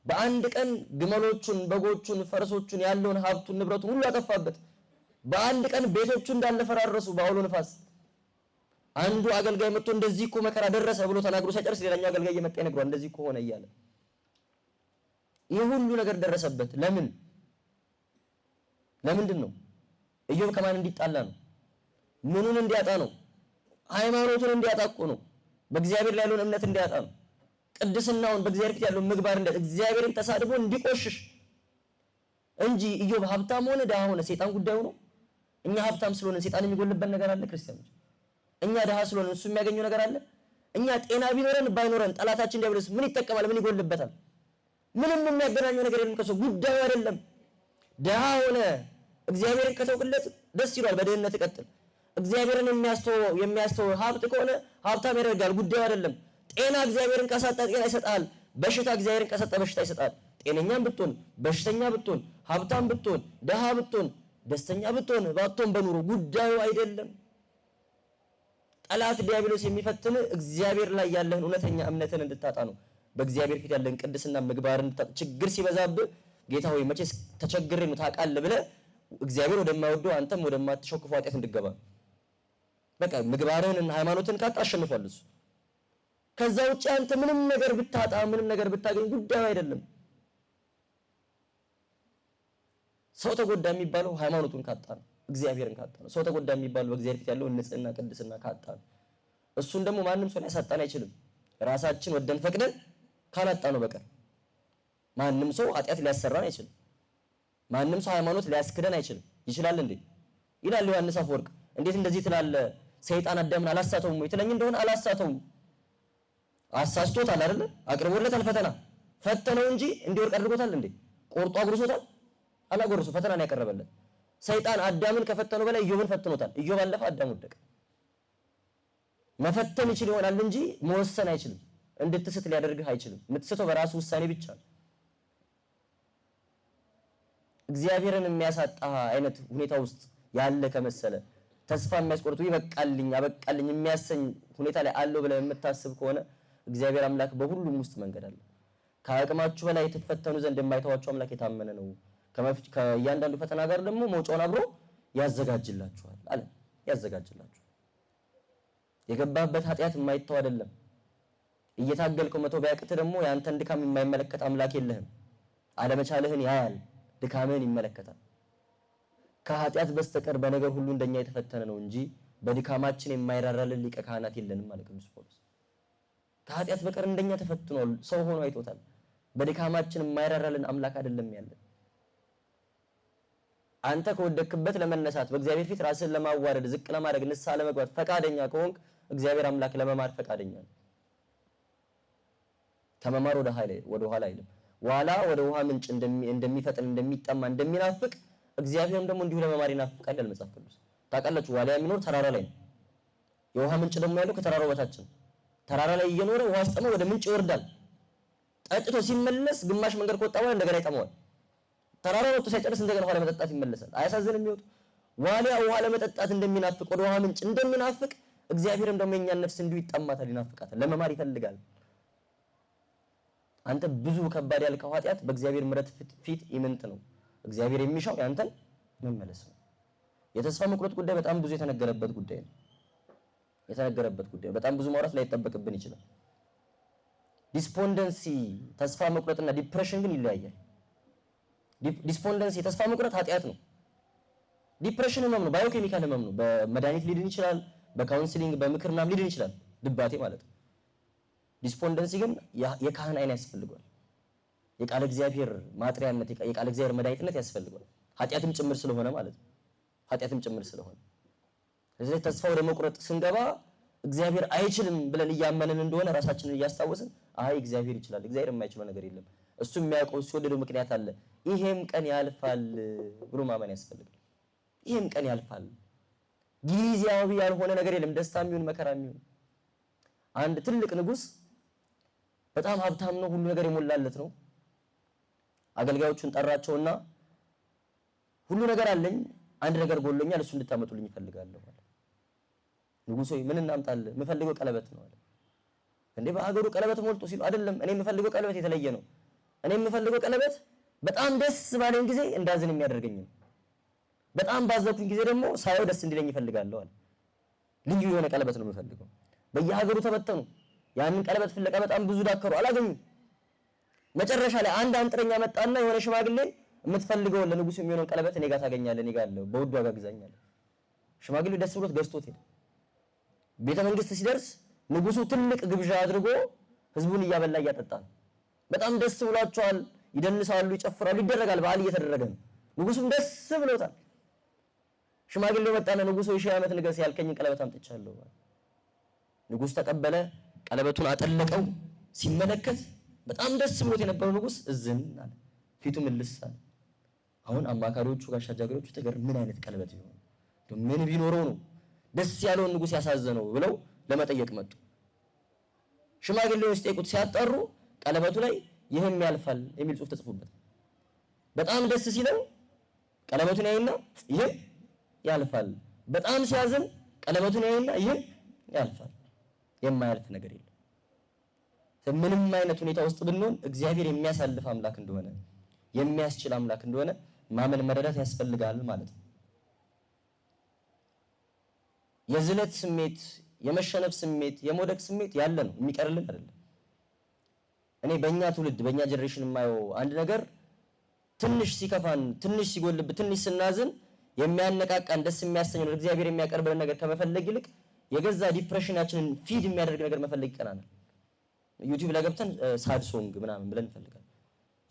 በአንድ ቀን ግመሎቹን፣ በጎቹን፣ ፈረሶቹን ያለውን ሀብቱን ንብረቱን ሁሉ አጠፋበት። በአንድ ቀን ቤቶቹ እንዳለ ፈራረሱ በአውሎ ንፋስ። አንዱ አገልጋይ መጥቶ እንደዚህ እኮ መከራ ደረሰ ብሎ ተናግሮ ሳይጨርስ ሌላኛው አገልጋይ እየመጣ ይነግሯል እንደዚህ እኮ ሆነ እያለ። ይህ ሁሉ ነገር ደረሰበት። ለምን? ለምንድን ነው? ኢዮብ ከማን እንዲጣላ ነው? ምኑን እንዲያጣ ነው? ሃይማኖቱን እንዲያጣ እኮ ነው። በእግዚአብሔር ላይ ያለውን እምነት እንዲያጣ ነው። ቅድስናውን በእግዚአብሔር ፊት ያለውን ምግባር እግዚአብሔርን ተሳድቦ እንዲቆሽሽ እንጂ ኢዮብ ሀብታም ሆነ ደሃ ሆነ ሰይጣን ጉዳዩ ነው። እኛ ሀብታም ስለሆነ ሰይጣን የሚጎልበት ነገር አለ? ክርስቲያኖች እኛ ደሃ ስለሆነ እሱ የሚያገኘው ነገር አለ? እኛ ጤና ቢኖረን ባይኖረን ጠላታችን ዲያብሎስ ምን ይጠቀማል? ምን ይጎልበታል? ምንም የሚያገናኘው ነገር የለም ከሰው ጉዳዩ አይደለም። ደሃ ሆነ እግዚአብሔርን ከተውክለት ደስ ይሏል፣ በድህነት ይቀጥል። እግዚአብሔርን የሚያስተው ሀብት ከሆነ ሀብታም ያደርጋል፣ ጉዳዩ አይደለም። ጤና እግዚአብሔርን ካሳጣ ጤና ይሰጣል። በሽታ እግዚአብሔርን ካሳጣ በሽታ ይሰጣል። ጤነኛም ብትሆን በሽተኛ ብትሆን ሀብታም ብትሆን ደሃ ብትሆን ደስተኛ ብትሆን ባትሆን በኑሮ ጉዳዩ አይደለም። ጠላት ዲያብሎስ የሚፈትን እግዚአብሔር ላይ ያለህን እውነተኛ እምነትን እንድታጣ ነው። በእግዚአብሔር ፊት ያለህን ቅድስና ምግባር እንድታጣ። ችግር ሲበዛብህ ጌታ ሆይ መቼስ ተቸግሬ ነው ታውቃለህ ብለህ እግዚአብሔር ወደማይወደው አንተም ወደማትሻው ክፉ ኃጢአት እንድትገባ በቃ ምግባርህንና ሃይማኖትን ካጣ አሸንፏል እሱ። ከዛ ውጪ አንተ ምንም ነገር ብታጣ ምንም ነገር ብታገኝ ጉዳዩ አይደለም። ሰው ተጎዳ የሚባለው ሃይማኖቱን ካጣ ነው፣ እግዚአብሔርን ካጣ ነው። ሰው ተጎዳ የሚባለው በእግዚአብሔር ፊት ያለውን ንጽህና ቅድስና ካጣ ነው። እሱን ደግሞ ማንም ሰው ሊያሳጣን አይችልም። ራሳችን ወደን ፈቅደን ካላጣ ነው በቀር ማንም ሰው ኃጢአት ሊያሰራን አይችልም። ማንም ሰው ሃይማኖት ሊያስክደን አይችልም። ይችላል እንዴ? ይላል ዮሐንስ አፈወርቅ። እንዴት እንደዚህ ትላለህ? ሰይጣን አዳምን አላሳተውም ወይ ትለኝ እንደሆነ አላሳተውም። አሳስቶታል አይደል? አቅርቦለታል ፈተና። ፈተነው እንጂ እንዲወርቅ አድርጎታል እንዴ? ቆርጦ አጉርሶታል? አላጎርሶ ፈተና ነው ያቀረበለት። ሰይጣን አዳምን ከፈተነው በላይ ኢዮብን ፈትኖታል። ኢዮብ አለፈ፣ አዳም ወደቀ። መፈተን ይችል ይሆናል እንጂ መወሰን አይችልም። እንድትስት ሊያደርግህ አይችልም። የምትስተው በራሱ ውሳኔ ብቻ ነው። እግዚአብሔርን የሚያሳጣ አይነት ሁኔታ ውስጥ ያለ ከመሰለ ተስፋ የሚያስቆርጡ ይበቃልኝ አበቃልኝ የሚያሰኝ ሁኔታ ላይ አለው ብለህ የምታስብ ከሆነ እግዚአብሔር አምላክ በሁሉም ውስጥ መንገድ አለ። ከአቅማችሁ በላይ ትፈተኑ ዘንድ የማይተዋችሁ አምላክ የታመነ ነው። ከእያንዳንዱ ፈተና ጋር ደግሞ መውጫውን አብሮ ያዘጋጅላችኋል አለ። ያዘጋጅላችኋል። የገባህበት ኃጢአት የማይተው አይደለም። እየታገልከው መተው ቢያቅትህ ደግሞ ያንተን ድካም የማይመለከት አምላክ የለህም። አለመቻልህን ያያል፣ ድካምህን ይመለከታል። ከኃጢአት በስተቀር በነገር ሁሉ እንደኛ የተፈተነ ነው እንጂ በድካማችን የማይራራልን ሊቀ ካህናት የለንም ማለት ቅዱስ ጳውሎስ። ከኃጢአት በቀር እንደኛ ተፈትኗል፣ ሰው ሆኖ አይቶታል። በድካማችን የማይራራልን አምላክ አይደለም ያለን። አንተ ከወደክበት ለመነሳት በእግዚአብሔር ፊት ራስህን ለማዋረድ ዝቅ ለማድረግ ንስሐ ለመግባት ፈቃደኛ ከሆንክ እግዚአብሔር አምላክ ለመማር ፈቃደኛ ነው። ከመማር ወደ ኋላ አይልም። ዋላ ወደ ውሃ ምንጭ እንደሚፈጥን እንደሚጠማ እንደሚናፍቅ እግዚአብሔርም ደግሞ እንዲሁ ለመማር ይናፍቃል ይላል መጽሐፍ ቅዱስ። ታውቃላችሁ ዋሊያ የሚኖር ተራራ ላይ ነው። የውሃ ምንጭ ደግሞ ያለው ከተራራው በታች ነው። ተራራ ላይ እየኖረ ውሃ ሲጠማው ወደ ምንጭ ይወርዳል። ጠጥቶ ሲመለስ ግማሽ መንገድ ከወጣ በኋላ እንደገና ይጠማዋል። ተራራው ወጥቶ ሳይጨርስ እንደገና ውሃ ለመጠጣት ይመለሳል። አያሳዝንም? ይወጡ ዋሊያ ውሃ ለመጠጣት እንደሚናፍቅ ወደ ውሃ ምንጭ እንደሚናፍቅ እግዚአብሔርም ደግሞ የኛን ነፍስ እንዲሁ ይጠማታል፣ ይናፍቃታል፣ ለመማር ይፈልጋል። አንተ ብዙ ከባድ ያልከው ኃጢአት በእግዚአብሔር ምሕረት ፊት ኢምንት ነው። እግዚአብሔር የሚሻው ያንተን መመለስ ነው። የተስፋ መቁረጥ ጉዳይ በጣም ብዙ የተነገረበት ጉዳይ ነው። በጣም ብዙ ማውራት ላይ ይጠበቅብን ይችላል። ዲስፖንደንሲ ተስፋ መቁረጥና ዲፕሬሽን ግን ይለያያል። ዲስፖንደንሲ ተስፋ መቁረጥ ኃጢአት ነው። ዲፕሬሽን ህመም ነው፣ ባዮኬሚካል ህመም ነው። በመድኃኒት ሊድን ይችላል፣ በካውንስሊንግ በምክር ምናምን ሊድን ይችላል፣ ድባቴ ማለት ነው። ዲስፖንደንሲ ግን የካህን አይን ያስፈልገዋል። የቃል እግዚአብሔር ማጥሪያነት የቃል እግዚአብሔር መድኃኒትነት ያስፈልገዋል። ኃጢአትም ጭምር ስለሆነ ማለት ነው። ስለዚህ ተስፋ ወደ መቁረጥ ስንገባ እግዚአብሔር አይችልም ብለን እያመንን እንደሆነ ራሳችንን እያስታወስን አይ እግዚአብሔር ይችላል፣ እግዚአብሔር የማይችለው ነገር የለም፣ እሱ የሚያውቀው እሱ የወደደው ምክንያት አለ፣ ይሄም ቀን ያልፋል ብሎ ማመን ያስፈልጋል። ይሄም ቀን ያልፋል። ጊዜያዊ ያልሆነ ነገር የለም፣ ደስታም ይሁን መከራም ይሁን። አንድ ትልቅ ንጉስ በጣም ሀብታም ነው፣ ሁሉ ነገር የሞላለት ነው። አገልጋዮቹን ጠራቸውና ሁሉ ነገር አለኝ፣ አንድ ነገር ጎሎኛል፣ እሱ እንድታመጡልኝ እፈልጋለሁ አለ። ንጉሥ ሆይ ምን እናምጣልህ? የምፈልገው ቀለበት ነው አለ። እንዴ በአገሩ ቀለበት ሞልቶ ሲሉ አይደለም፣ እኔ የምፈልገው ቀለበት የተለየ ነው። እኔ የምፈልገው ቀለበት በጣም ደስ ባለኝ ጊዜ እንዳዝን የሚያደርገኝ ነው። በጣም ባዘንኩኝ ጊዜ ደግሞ ሳየው ደስ እንዲለኝ ይፈልጋለሁ አለ። ልዩ የሆነ ቀለበት ነው የምፈልገው። በየሀገሩ ተበተኑ። ያንን ቀለበት ፍለጋ በጣም ብዙ ዳከሩ፣ አላገኙም። መጨረሻ ላይ አንድ አንጥረኛ መጣና የሆነ ሽማግሌ የምትፈልገው ለንጉሱ የሚሆነው ቀለበት እኔ ጋር ታገኛለህ፣ እኔ ጋር አለ፣ በውድ ዋጋ ግዛኛለህ። ሽማግሌው ደስ ብሎት ገዝቶት ሄደ። ቤተ መንግስት ሲደርስ ንጉሱ ትልቅ ግብዣ አድርጎ ህዝቡን እያበላ እያጠጣ ነው። በጣም ደስ ብሏቸዋል። ይደንሳሉ፣ ይጨፍራሉ፣ ይደረጋል። በዓል እየተደረገ ነው። ንጉሱም ደስ ብሎታል። ሽማግሌው መጣና ንጉሱ የሺህ ዓመት ንገስ ያልከኝን ቀለበት አምጥቻለሁ። ንጉስ ተቀበለ፣ ቀለበቱን አጠለቀው። ሲመለከት በጣም ደስ ብሎት የነበረው ንጉስ እዝን አለ፣ ፊቱ ምልስ አለ። አሁን አማካሪዎቹ ጋሻ ጃግሬዎቹ ተገር ምን አይነት ቀለበት ይሆን ምን ቢኖረው ነው ደስ ያለውን ንጉስ ያሳዘነው ብለው ለመጠየቅ መጡ። ሽማግሌውን ሲጠይቁት ሲያጣሩ ቀለበቱ ላይ ይህም ያልፋል የሚል ጽሑፍ ተጽፎበት በጣም ደስ ሲለው ቀለበቱን ያይና ይህም ያልፋል፣ በጣም ሲያዝን ቀለበቱን ያይና ይህም ያልፋል። የማያልፍ ነገር የለም። ምንም አይነት ሁኔታ ውስጥ ብንሆን እግዚአብሔር የሚያሳልፍ አምላክ እንደሆነ የሚያስችል አምላክ እንደሆነ ማመን መረዳት ያስፈልጋል ማለት ነው። የዝለት ስሜት፣ የመሸነፍ ስሜት፣ የመውደቅ ስሜት ያለ ነው፣ የሚቀርልን አይደለም። እኔ በእኛ ትውልድ በእኛ ጀነሬሽን የማየው አንድ ነገር ትንሽ ሲከፋን፣ ትንሽ ሲጎልብ፣ ትንሽ ስናዝን የሚያነቃቃን ደስ የሚያሰኘን ወደ እግዚአብሔር የሚያቀርበን ነገር ከመፈለግ ይልቅ የገዛ ዲፕሬሽናችንን ፊድ የሚያደርግ ነገር መፈለግ ይቀናናል። ዩቲዩብ ላይ ገብተን ሳድ ሶንግ ምናምን ብለን እንፈልጋለን።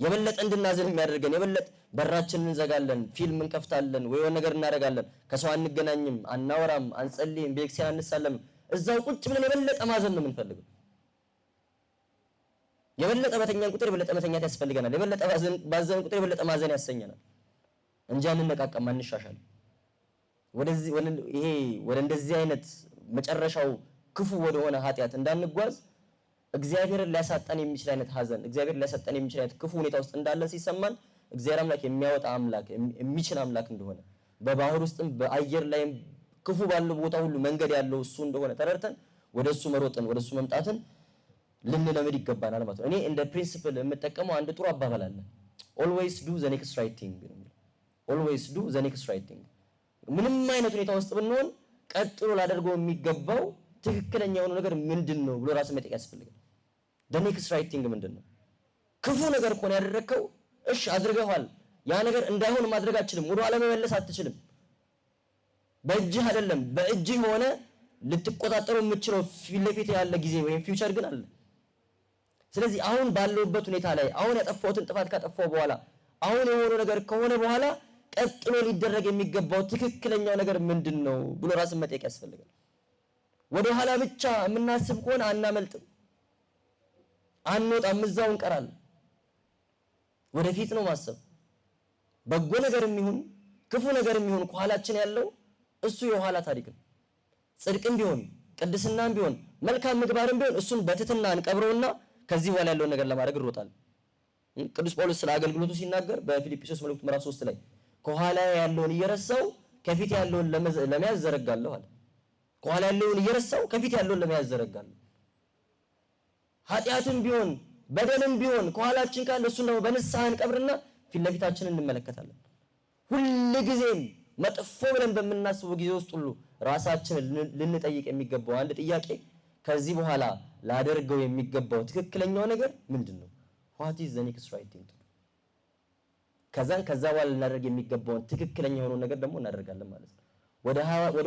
የበለጠ እንድናዝን የሚያደርገን የበለጠ በራችንን እንዘጋለን፣ ፊልም እንከፍታለን፣ ወይ የሆነ ነገር እናደርጋለን። ከሰው አንገናኝም፣ አናወራም፣ አንጸልይም፣ ቤተክርስቲያን አንሳለምም። እዛው ቁጭ ብለን የበለጠ ማዘን ነው የምንፈልገው። የበለጠ በተኛን ቁጥር የበለጠ መተኛት ያስፈልገናል። የበለጠ ባዘን ቁጥር የበለጠ ማዘን ያሰኘናል እንጂ አንነቃቃም፣ አንሻሻል። ወደ እንደዚህ አይነት መጨረሻው ክፉ ወደሆነ ኃጢአት እንዳንጓዝ እግዚአብሔርን ሊያሳጣን የሚችል አይነት ሐዘን፣ እግዚአብሔር ሊያሳጣን የሚችል አይነት ክፉ ሁኔታ ውስጥ እንዳለን ሲሰማን እግዚአብሔር አምላክ የሚያወጣ አምላክ የሚችል አምላክ እንደሆነ በባህር ውስጥም በአየር ላይም ክፉ ባለው ቦታ ሁሉ መንገድ ያለው እሱ እንደሆነ ተረድተን ወደሱ መሮጥን ወደሱ መምጣትን ልንለምድ ይገባናል ማለት ነው። እኔ እንደ ፕሪንሲፕል የምጠቀመው አንድ ጥሩ አባባል አለ። always do the next right thing። always do the next right thing። ምንም አይነት ሁኔታ ውስጥ ብንሆን ቀጥሎ ላደርገው የሚገባው ትክክለኛ የሆነ ነገር ምንድነው ብሎ ራስን መጠየቅ ያስፈልጋል። the next right thing ምንድነው? ክፉ ነገር ከሆነ ያደረከው እሺ አድርገዋል። ያ ነገር እንዳይሆን ማድረግ አትችልም፣ ወደ ኋላ መመለስ አትችልም። በእጅህ አይደለም፣ በእጅህ ሆነ ልትቆጣጠረው የምትችለው ፊት ለፊት ያለ ጊዜ ወይም ፊውቸር ግን አለ። ስለዚህ አሁን ባለውበት ሁኔታ ላይ አሁን ያጠፋሁትን ጥፋት ካጠፋው በኋላ አሁን የሆነ ነገር ከሆነ በኋላ ቀጥሎ ሊደረግ የሚገባው ትክክለኛው ነገር ምንድነው ብሎ ራስን መጠየቅ ያስፈልጋል። ወደ ኋላ ብቻ የምናስብ ከሆነ አናመልጥም፣ አንወጣም፣ እዛው እንቀራለን። ወደፊት ነው ማሰብ። በጎ ነገርም ይሁን ክፉ ነገርም ይሁን ከኋላችን ያለው እሱ የኋላ ታሪክ ነው። ጽድቅም ቢሆን ቅድስናም ቢሆን መልካም ምግባርም ቢሆን እሱን በትትና እንቀብረውና ከዚህ በኋላ ያለውን ነገር ለማድረግ እንሮጣለን። ቅዱስ ጳውሎስ ስለ አገልግሎቱ ሲናገር በፊልጵስዩስ መልእክቱ ምዕራፍ 3 ላይ ከኋላ ያለውን እየረሳው ከፊት ያለውን ለመያዝ ዘረጋለሁ አለ። ከኋላ ያለውን እየረሳው ከፊት ያለውን ለመያዝ ዘረጋለሁ። ኃጢአትም ቢሆን በደልም ቢሆን ከኋላችን ካለ እሱን ደግሞ በንስሐ እንቀብርና ፊት ለፊታችንን እንመለከታለን። ሁልጊዜም መጥፎ ብለን በምናስበው ጊዜ ውስጥ ሁሉ ራሳችንን ልንጠይቅ የሚገባው አንድ ጥያቄ ከዚህ በኋላ ላደርገው የሚገባው ትክክለኛው ነገር ምንድነው? what is the next right thing? ከዛ በኋላ ልናደርግ የሚገባውን ትክክለኛ የሆነውን ነገር ደግሞ እናደርጋለን ማለት ነው። ወደ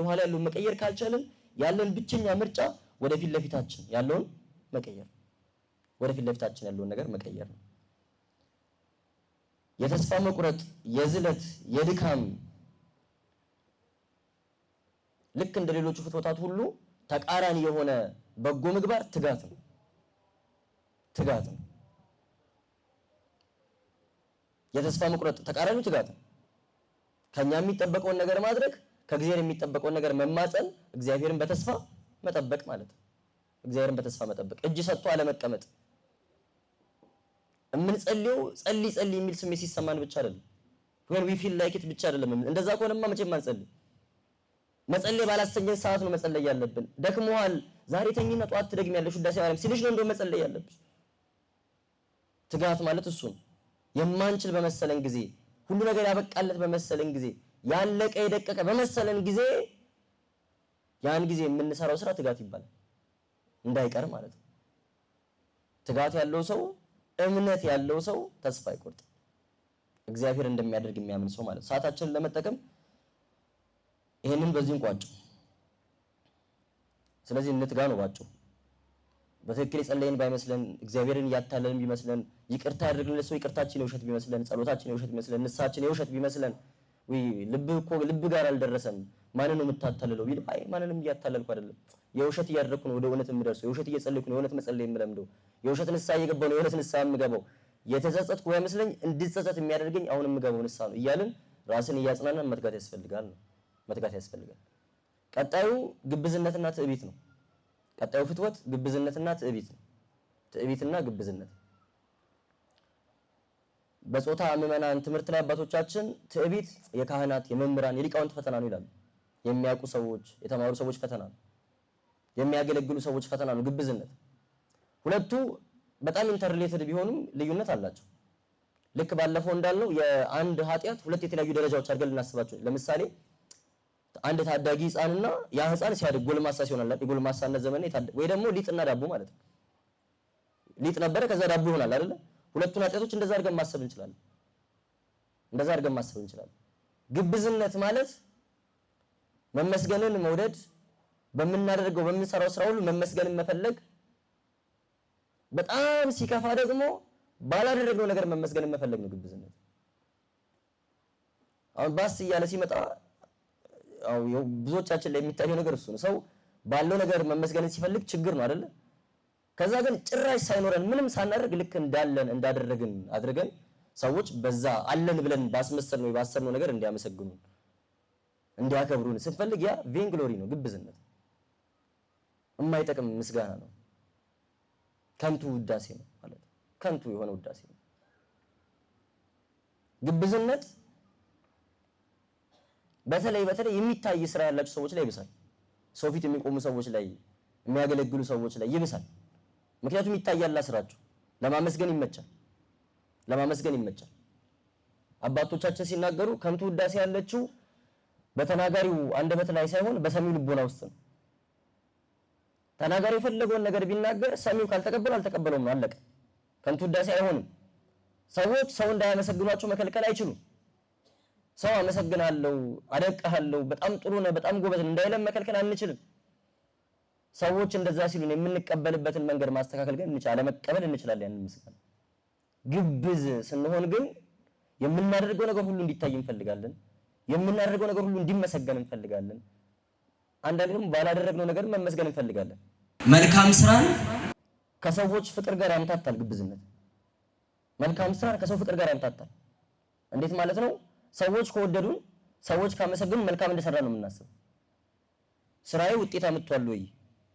ኋላ ያለውን መቀየር ካልቻለን ያለን ብቸኛ ምርጫ ወደ ፊት ለፊታችን ያለውን መቀየር፣ ወደ ፊት ለፊታችን ያለውን ነገር መቀየር ነው። የተስፋ መቁረጥ፣ የዝለት፣ የድካም ልክ እንደ ሌሎቹ ፍትወታት ሁሉ ተቃራኒ የሆነ በጎ ምግባር ትጋት ነው። ትጋት ነው። የተስፋ መቁረጥ ተቃራኒው ትጋት ነው። ከኛ የሚጠበቀውን ነገር ማድረግ፣ ከእግዚአብሔር የሚጠበቀውን ነገር መማጸን፣ እግዚአብሔርን በተስፋ መጠበቅ ማለት ነው። እግዚአብሔርን በተስፋ መጠበቅ፣ እጅ ሰጥቶ አለመቀመጥ። የምንጸልየው ጸልይ የሚል ስሜት ሲሰማን ብቻ አይደለም፣ when we feel like it ብቻ አይደለም። እንደዛ ከሆነማ መቼም አንጸልይ። መጸለይ ባላሰኘን ሰዓት ነው መጸለይ ያለብን። ደክሞሃል ዛሬ ተኝና ጧት ትደግሚያለሽ ውዳሴ ማርያም ሲልሽ ነው እንደው መጸለይ ያለብሽ። ትጋት ማለት እሱ ነው። የማንችል በመሰለን ጊዜ፣ ሁሉ ነገር ያበቃለት በመሰለን ጊዜ፣ ያለቀ የደቀቀ በመሰለን ጊዜ ያን ጊዜ የምንሰራው ስራ ትጋት ይባላል። እንዳይቀር ማለት ነው። ትጋት ያለው ሰው፣ እምነት ያለው ሰው ተስፋ አይቆርጥም። እግዚአብሔር እንደሚያደርግ የሚያምን ሰው ማለት። ሰዓታችንን ለመጠቀም ይሄንን በዚህ እንቋጭ። ስለዚህ እንትጋ ነው ባጭው። በትክክል የጸለይን ባይመስለን፣ እግዚአብሔርን እያታለልን ቢመስለን፣ ይቅርታ ያደርግልን ሰው ይቅርታችን የውሸት ቢመስለን፣ ጸሎታችን የውሸት ቢመስለን፣ ንስሐችን የውሸት ቢመስለን፣ ልብ ጋር አልደረሰም ማንን ነው የምታታልለው ቢል፣ አይ ማንንም እያታለልኩ አይደለም፣ የውሸት እያደረኩ ነው ወደ እውነት የምደርሰው፣ የውሸት እየጸለይኩ ነው የእውነት መጸለይ የምለምደው፣ የውሸት ንስሐ እየገባሁ ነው የእውነት ንስሐ የምገባው፣ የተጸጸትኩ ባይመስለኝ እንድጸጸት የሚያደርገኝ አሁን የምገባው ንስሐ ነው እያልን ራስን እያጽናናን መትጋት ያስፈልጋል ነው መትጋት ያስፈልጋል። ቀጣዩ ግብዝነትና ትዕቢት ነው። ቀጣዩ ፍትወት ግብዝነትና ትዕቢት ነው። ትዕቢትና ግብዝነት በጾታ ምዕመናን ትምህርት ላይ አባቶቻችን ትዕቢት የካህናት የመምህራን የሊቃውንት ፈተና ነው ይላሉ። የሚያውቁ ሰዎች የተማሩ ሰዎች ፈተና ነው። የሚያገለግሉ ሰዎች ፈተና ነው ግብዝነት። ሁለቱ በጣም ኢንተርሪሌትድ ቢሆኑም ልዩነት አላቸው። ልክ ባለፈው እንዳልነው የአንድ ኃጢአት ሁለት የተለያዩ ደረጃዎች አድርገን ልናስባቸው። ለምሳሌ አንድ ታዳጊ ህፃንና ያ ህፃን ሲያድግ ጎልማሳ ሲሆናል። የጎልማሳነት ዘመን ወይ ደግሞ ሊጥና ዳቦ ማለት ነው። ሊጥ ነበረ ከዛ ዳቦ ይሆናል አይደለ? ሁለቱን ኃጢአቶች እንደዛ አድርገን ማሰብ እንችላለን። ግብዝነት ማለት መመስገንን መውደድ፣ በምናደርገው በምንሰራው ስራ ሁሉ መመስገንን መፈለግ፣ በጣም ሲከፋ ደግሞ ባላደረግነው ነገር መመስገንን መፈለግ ነው ግብዝነት። አሁን ባስ እያለ ሲመጣ ብዙዎቻችን ላይ የሚታየው ነገር እሱ ነው። ሰው ባለው ነገር መመስገንን ሲፈልግ ችግር ነው አይደለ? ከዛ ግን ጭራሽ ሳይኖረን ምንም ሳናደርግ ልክ እንዳለን እንዳደረግን አድርገን ሰዎች በዛ አለን ብለን ባስመሰልነው ባሰብነው ነገር እንዲያመሰግኑ እንዲያከብሩን ስንፈልግ ያ ቬንግሎሪ ነው ግብዝነት። የማይጠቅም ምስጋና ነው። ከንቱ ውዳሴ ነው ማለት ነው። ከንቱ የሆነ ውዳሴ ነው ግብዝነት። በተለይ የሚታይ ስራ ያላቸው ሰዎች ላይ ይብሳል። ሰው ፊት የሚቆሙ ሰዎች ላይ የሚያገለግሉ ሰዎች ላይ ይብሳል። ምክንያቱም ይታያል ስራቸው። ለማመስገን ይመቻል። አባቶቻችን ሲናገሩ ከንቱ ውዳሴ ያለችው በተናጋሪው አንደበት ላይ ሳይሆን በሰሚው ልቦና ውስጥ ነው። ተናጋሪው የፈለገውን ነገር ቢናገር ሰሚው ካልተቀበለው አልተቀበለውም ነው፣ አለቀ። ከንቱ ውዳሴ አይሆንም። ሰዎች ሰው እንዳያመሰግኗቸው መከልከል አይችሉም። ሰው አመሰግናለሁ፣ አደንቅሃለሁ፣ በጣም ጥሩ ነህ፣ በጣም ጎበዝ እንዳይለም መከልከል አንችልም። ሰዎች እንደዛ ሲሉን የምንቀበልበትን መንገድ ማስተካከል ግን መቀበል እንችላለን። ያንን ምስጋና ግብዝ ስንሆን ግን የምናደርገው ነገር ሁሉ እንዲታይ እንፈልጋለን። የምናደርገው ነገር ሁሉ እንዲመሰገን እንፈልጋለን። አንዳንዴ ደግሞ ባላደረግነው ነገር መመስገን እንፈልጋለን። መልካም ስራን ከሰዎች ፍቅር ጋር ያምታታል ግብዝነት። መልካም ስራን ከሰው ፍቅር ጋር ያምታታል። እንዴት ማለት ነው? ሰዎች ከወደዱን፣ ሰዎች ካመሰገኑን መልካም እንደሰራ ነው የምናስበው። ስራዬ ውጤት አምጥቷል ወይ፣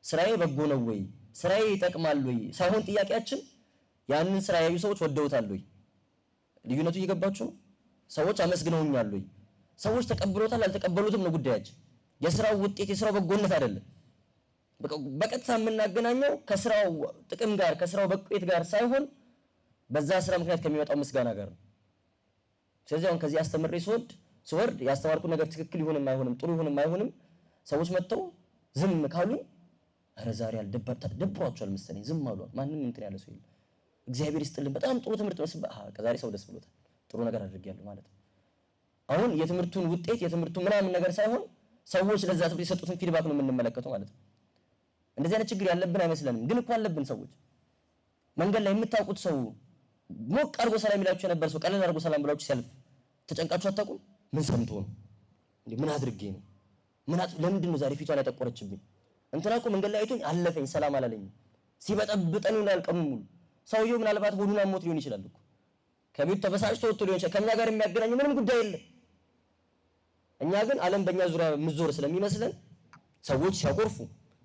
ስራዬ በጎ ነው ወይ፣ ስራዬ ይጠቅማል ወይ ሳይሆን ጥያቄያችን ያንን ስራ ያዩ ሰዎች ወደውታል ወይ። ልዩነቱ እየገባችሁ ነው? ሰዎች አመስግነውኛል ወይ፣ ሰዎች ተቀብሎታል አልተቀበሉትም ነው ጉዳያችን። የስራው ውጤት የስራው በጎነት አይደለም። በቀጥታ የምናገናኘው ከስራው ጥቅም ጋር ከስራው በቁጤት ጋር ሳይሆን በዛ ስራ ምክንያት ከሚመጣው ምስጋና ጋር ነው። ስለዚህ አሁን ከዚህ አስተምሬ ስወርድ ያስተማርኩት ነገር ትክክል ይሁንም አይሆንም ጥሩ ይሁንም አይሆንም ሰዎች መጥተው ዝም ካሉ አረ ዛሬ ደብሯቸዋል መሰለኝ ዝም አሉ። ማንም እንትን ያለ ሰው የለም። እግዚአብሔር ይስጥልን በጣም ጥሩ ትምህርት መስበ ከዛሬ ሰው ደስ ብሎታል ጥሩ ነገር አድርጌያለሁ ማለት ነው። አሁን የትምህርቱን ውጤት የትምህርቱን ምናምን ነገር ሳይሆን ሰዎች ለዛ ትምህርት የሰጡትን ፊድባክ ነው የምንመለከተው ማለት ነው። እንደዚህ አይነት ችግር ያለብን አይመስለንም፣ ግን እኮ አለብን። ሰዎች መንገድ ላይ የምታውቁት ሰው ሞቅ አድርጎ ሰላም ይላችሁ የነበር ሰው ቀለል አድርጎ ሰላም ብላችሁ ሲያልፍ ተጨንቃችሁ አታውቁም? ምን ሰምቶ ነው እንዴ? ምን አድርጌ ነው? ለምንድን ነው ዛሬ ፊቷን ያጠቆረችብኝ? እንትና እኮ መንገድ ላይ አይቶኝ አለፈኝ ሰላም አላለኝም። ሲበጠብጠን ይላል ቀኑን ሙሉ። ሰውየው ምናልባት ሆዱን አሞት ሊሆን ይችላል እኮ ከቤት ተበሳጭቶ ወጥቶ ሊሆን ይችላል። ከኛ ጋር የሚያገናኝ ምንም ጉዳይ የለም። እኛ ግን ዓለም በእኛ ዙሪያ ምዞር ስለሚመስለን ሰዎች ሲያቆርፉ፣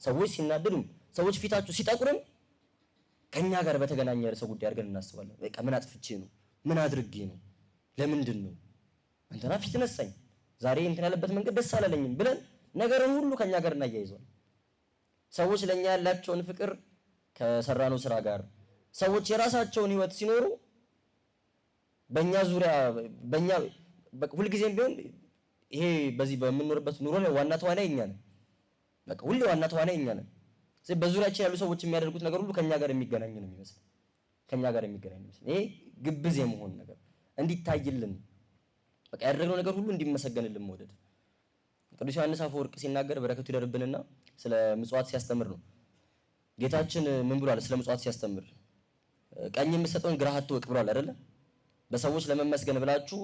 ሰዎች ሲናደዱ፣ ሰዎች ፊታቸው ሲጠቁርም ከኛ ጋር በተገናኘ ርዕሰ ጉዳይ አድርገን እናስባለን። በቃ ምን አጥፍቼ ነው? ምን አድርጌ ነው? ለምንድን ነው እንትና ፊት ነሳኝ ዛሬ እንትና ያለበት መንገድ ደስ አላለኝም ብለን ነገርን ሁሉ ከኛ ጋር እናያይዘዋል። ሰዎች ለኛ ያላቸውን ፍቅር ከሰራነው ስራ ጋር ሰዎች የራሳቸውን ህይወት ሲኖሩ በእኛ ዙሪያ በእኛ ሁልጊዜም ቢሆን ይሄ በዚህ በምንኖርበት ኑሮ ላይ ዋና ተዋናይ እኛ ነን። በቃ ሁሌ ዋና ተዋናይ እኛ ነን። ስለዚህ በዙሪያችን ያሉ ሰዎች የሚያደርጉት ነገር ሁሉ ከኛ ጋር የሚገናኝ ነው የሚመስል ከኛ ጋር የሚገናኝ ነው የሚመስል። ይሄ ግብዝ የመሆን ነገር እንዲታይልን በቃ ያደረግነው ነገር ሁሉ እንዲመሰገንልን መውደድ። ቅዱስ ዮሐንስ አፈወርቅ ሲናገር በረከቱ ይደርብንና ስለ ምጽዋት ሲያስተምር ነው። ጌታችን ምን ብሏል? ስለ ምጽዋት ሲያስተምር ቀኝ የምትሰጠውን ግራህ አትወቅ ብሏል አይደለ? በሰዎች ለመመስገን ብላችሁ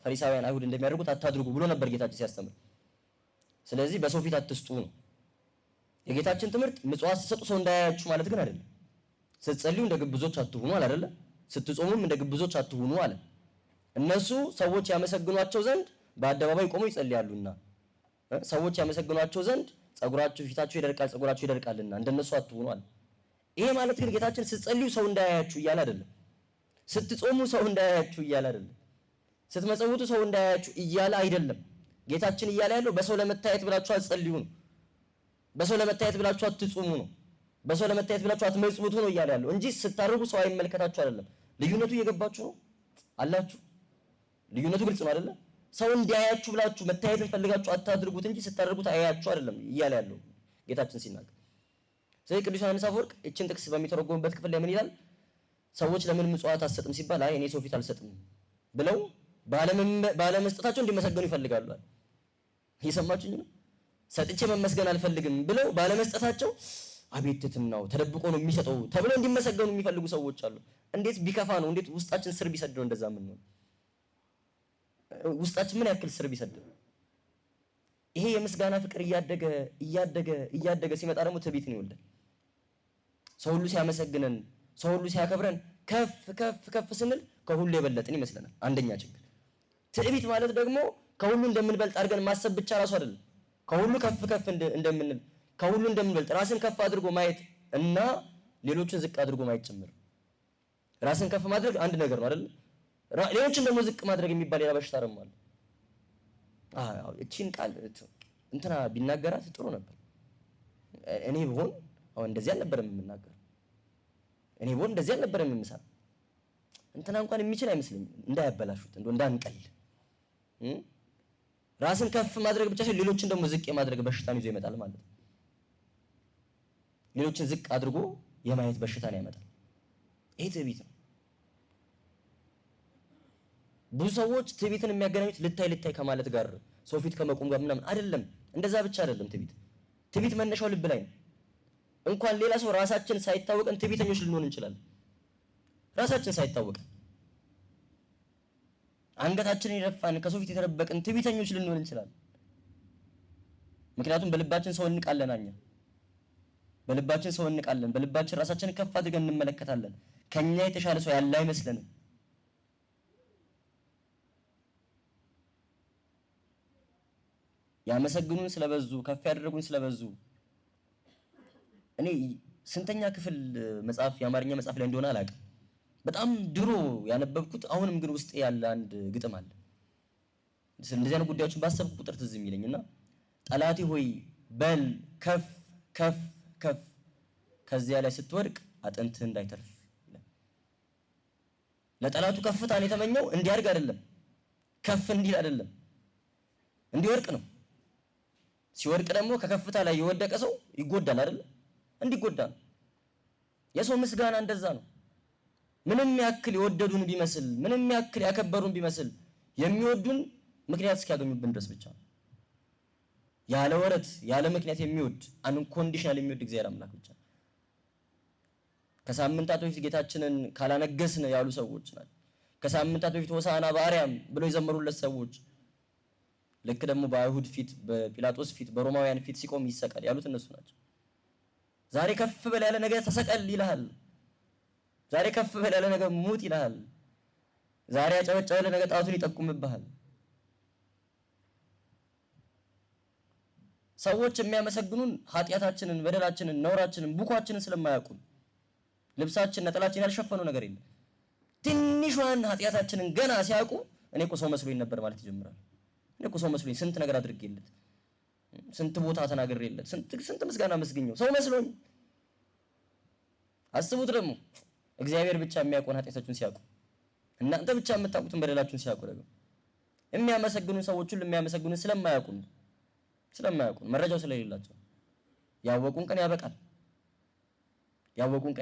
ፈሪሳውያን አይሁድ እንደሚያደርጉት አታድርጉ ብሎ ነበር ጌታችን ሲያስተምር። ስለዚህ በሰው ፊት አትስጡ ነው የጌታችን ትምህርት። ምጽዋት ስትሰጡ ሰው እንዳያያችሁ ማለት ግን አይደለም። ስትጸልዩ እንደ ግብዞች አትሁኑ አለ አይደለ? ስትጾሙም እንደ ግብዞች አትሁኑ አለ። እነሱ ሰዎች ያመሰግኗቸው ዘንድ በአደባባይ ቆመው ይጸልያሉና ሰዎች ያመሰግኗቸው ዘንድ ጸጉራቸው ፊታቸው ይደርቃል ጸጉራቸው ይደርቃልና እንደነሱ አትሁኑ አለ። ይሄ ማለት ግን ጌታችን ስትጸልዩ ሰው እንዳያያችሁ እያለ አይደለም። ስትጾሙ ሰው እንዳያያችሁ እያለ አይደለም። ስትመጸውቱ ሰው እንዳያያችሁ እያለ አይደለም። ጌታችን እያለ ያለው በሰው ለመታየት ብላችሁ አትጸልዩ ነው። በሰው ለመታየት ብላችሁ አትጾሙ ነው። በሰው ለመታየት ብላችሁ አትመጽውቱ ነው እያለ ያለው እንጂ ስታርጉ ሰው አይመለከታችሁ አይደለም። ልዩነቱ እየገባችሁ ነው አላችሁ? ልዩነቱ ግልጽ ነው አይደለ? ሰው እንዲያያችሁ ብላችሁ መታየትን ፈልጋችሁ አታድርጉት እንጂ ስታደርጉት አያያችሁ አይደለም እያለ ያለው ጌታችን ሲናገር። ስለዚህ ቅዱስ ዮሐንስ አፈወርቅ እችን ጥቅስ በሚተረጎምበት ክፍል ላይ ምን ይላል? ሰዎች ለምን ምጽዋት አትሰጥም ሲባል አይ እኔ ሰው ፊት አልሰጥም ብለው ባለመስጠታቸው እንዲመሰገኑ ይፈልጋሉ። እየሰማችሁኝ ነው? ሰጥቼ መመስገን አልፈልግም ብለው ባለመስጠታቸው አቤት ትሕትናው ተደብቆ ነው የሚሰጠው ተብለው እንዲመሰገኑ የሚፈልጉ ሰዎች አሉ። እንዴት ቢከፋ ነው? እንዴት ውስጣችን ስር ቢሰድ ነው እንደዛ ምን ነው? ውስጣችን ምን ያክል ስር ቢሰድ ነው? ይሄ የምስጋና ፍቅር እያደገ እያደገ እያደገ ሲመጣ ደግሞ ትዕቢትን ይወልዳል። ሰው ሁሉ ሲያመሰግነን ሰው ሁሉ ሲያከብረን ከፍ ከፍ ከፍ ስንል ከሁሉ የበለጥን ይመስለናል። አንደኛ ችግር። ትዕቢት ማለት ደግሞ ከሁሉ እንደምንበልጥ አድርገን ማሰብ ብቻ ራሱ አይደለም። ከሁሉ ከፍ ከፍ እንደምንል ከሁሉ እንደምንበልጥ ራስን ከፍ አድርጎ ማየት እና ሌሎችን ዝቅ አድርጎ ማየት ጭምር። ራስን ከፍ ማድረግ አንድ ነገር ነው አይደል? ሌሎችን ደግሞ ዝቅ ማድረግ የሚባል ሌላ በሽታ ደግሞ አለ። እቺን ቃል እንትና ቢናገራት ጥሩ ነበር። እኔ ብሆን አሁን እንደዚህ አልነበረም የምናገር። እኔ ብሆን እንደዚህ አልነበረም የምሰራ። እንትና እንኳን የሚችል አይመስለኝም። እንዳያበላሹት እንዳንቀል ራስን ከፍ ማድረግ ብቻ ሳይሆን ሌሎችን ደግሞ ዝቅ የማድረግ በሽታን ይዞ ይመጣል ማለት ነው። ሌሎችን ዝቅ አድርጎ የማየት በሽታን ያመጣል። ይሄ ትዕቢት ነው። ብዙ ሰዎች ትዕቢትን የሚያገናኙት ልታይ ከማለት ጋር ሰው ፊት ከመቆም ጋር ምናምን አይደለም። እንደዛ ብቻ አይደለም። ትዕቢት መነሻው ልብ ላይ ነው። እንኳን ሌላ ሰው ራሳችን ሳይታወቀን ትዕቢተኞች ልንሆን እንችላለን። ራሳችን ሳይታወቀን አንገታችንን የደፋን ከሰው ፊት የተደበቅን ትዕቢተኞች ልንሆን እንችላለን። ምክንያቱም በልባችን ሰው እንቃለን። በልባችን ሰው እንቃለን። በልባችን ራሳችንን ከፍ አድርገን እንመለከታለን። ከኛ የተሻለ ሰው ያለ አይመስለንም። ያመሰግኑን ስለበዙ ከፍ ያደረጉን ስለበዙ እኔ ስንተኛ ክፍል መጽሐፍ የአማርኛ መጽሐፍ ላይ እንደሆነ አላውቅም። በጣም ድሮ ያነበብኩት አሁንም ግን ውስጥ ያለ አንድ ግጥም አለ። እንደዚህ አይነት ጉዳዮችን ባሰብኩ ቁጥር ትዝ የሚለኝና ጠላቴ ሆይ በል ከፍ ከፍ ከፍ ከዚያ ላይ ስትወድቅ አጥንትህ እንዳይተርፍ። ለጠላቱ ከፍታን የተመኘው እንዲያድግ አይደለም፣ ከፍ እንዲል አይደለም፣ እንዲወድቅ ነው። ሲወድቅ ደግሞ ከከፍታ ላይ የወደቀ ሰው ይጎዳል አይደል? እንዲጎዳ ነው። የሰው ምስጋና እንደዛ ነው። ምንም ያክል የወደዱን ቢመስል ምንም ያክል ያከበሩን ቢመስል የሚወዱን ምክንያት እስኪያገኙብን ድረስ ብቻ ነው። ያለ ወረት ያለ ምክንያት የሚወድ አንኮንዲሽናል የሚወድ እግዚአብሔር አምላክ ብቻ ነው። ከሳምንታት በፊት ጌታችንን ካላነገስን ያሉ ሰዎች ናቸው። ከሳምንታት በፊት ሆሳዕና በአርያም ብለው የዘመሩለት ሰዎች ልክ ደግሞ በአይሁድ ፊት በጲላጦስ ፊት በሮማውያን ፊት ሲቆም ይሰቀል ያሉት እነሱ ናቸው። ዛሬ ከፍ በል ያለ ነገር ተሰቀል ይልሃል። ዛሬ ከፍ በል ያለ ነገር ሙት ይልሃል። ዛሬ ያጨበጨበ ያለ ነገር ጣቱን ይጠቁምብሃል። ሰዎች የሚያመሰግኑን ኃጢአታችንን፣ በደላችንን፣ ነውራችንን፣ ቡኳችንን ስለማያውቁ ልብሳችን፣ ነጠላችን ያልሸፈነው ነገር የለም። ትንሿን ኃጢአታችንን ገና ሲያውቁ እኔ እኮ ሰው መስሎኝ ነበር ማለት ይጀምራል። እኔ እኮ ሰው መስሎኝ ስንት ነገር አድርጌለት ስንት ቦታ ተናግሬለት ስንት ምስጋና መስግኘው ሰው መስሎኝ። አስቡት ደግሞ እግዚአብሔር ብቻ የሚያውቀውን ኃጢአታችሁን ሲያውቁ እናንተ ብቻ የምታውቁትን በደላችሁን ሲያቆረገው የሚያመሰግኑ ሰዎች ሁሉ የሚያመሰግኑ ስለማያውቁ መረጃው ስለሌላቸው ያወቁን ቀን